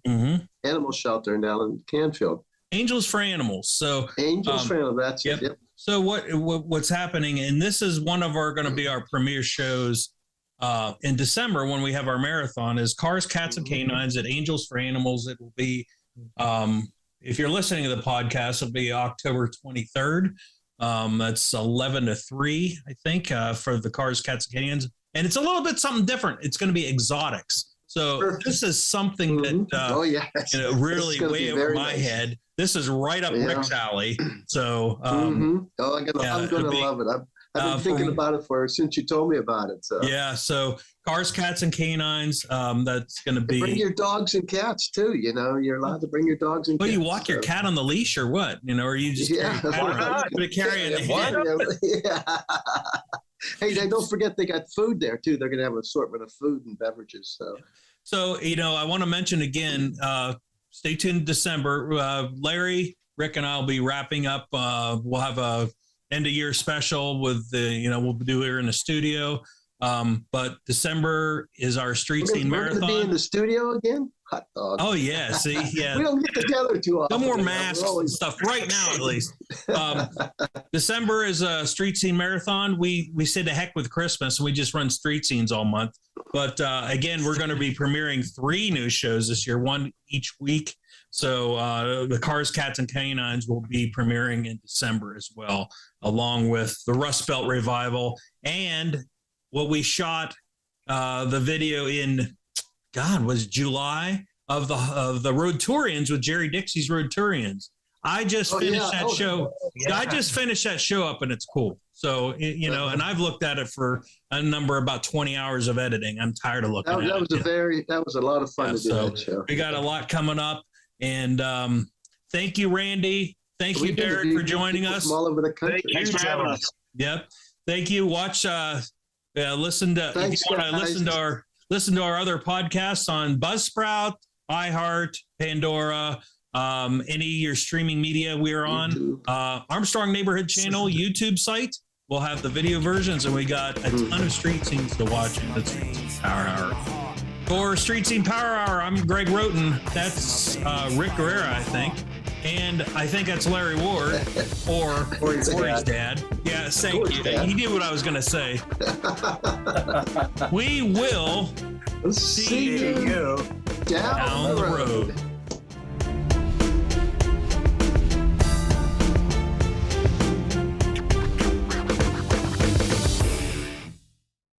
Animal Shelter down in Canfield. Angels for Animals. So Angels for Animals. That's it. Yep. So what's happening, and this is one of going to be our premiere shows in December when we have our marathon, is Cars, Cats, and Canines at Angels for Animals. It will be, if you're listening to the podcast, it'll be October 23rd. That's 11 to 3, I think, for the Cars, Cats, and Canines. And it's a little bit something different. It's going to be exotics. So this is something that really way over my head. This is right up Rick's alley. So I'm gonna love it. I've been thinking about it since you told me about it. So so Cars, Cats, and Canines. That's going to be. Bring your dogs and cats too. You're allowed to bring your dogs and. Well, cats, you walk your cat on the leash or what? Or you just carry it. Yeah. Hey, don't forget they got food there too. They're going to have an assortment of food and beverages. So I want to mention again. Stay tuned December. Larry, Rick, and I'll be wrapping up. We'll have a end of year special with we'll do here in the studio. But December is our street scene marathon. We're going to be in the studio again. Hot dog. Oh yeah, see, yeah. We don't get together too often. No more masks and stuff right now, at least. December is a street scene marathon. We said to heck with Christmas, and we just run street scenes all month. But again, we're going to be premiering 3 new shows this year, 1 each week. So the Cars, Cats, and Canines will be premiering in December as well, along with the Rust Belt Revival and what we shot the video in. Was July of the Road Turians with Jerry Dixie's Road Turians. I just finished that show. Yeah. I just finished that show up, and it's cool. So and I've looked at it for about 20 hours of editing. I'm tired of looking at it. That was a lot of fun to do that show. We got a lot coming up, and thank you, Randy. Thank you, Derek, for joining us. From all over the country. Thanks for having us. Yep. Thank you. Watch. Listen to. Thanks, if you want to listen to our other podcasts on Buzzsprout, iHeart, Pandora, any of your streaming media we're on. Armstrong Neighborhood Channel YouTube site. We'll have the video versions, and we got a ton of street scenes to watch in the Street Scene Power Hour. For Street Scene Power Hour, I'm Greg Roten. That's Rick Guerrera, I think. And I think that's Larry Ward or his dad. Yeah, thank you. He knew what I was going to say. We will see you down the road.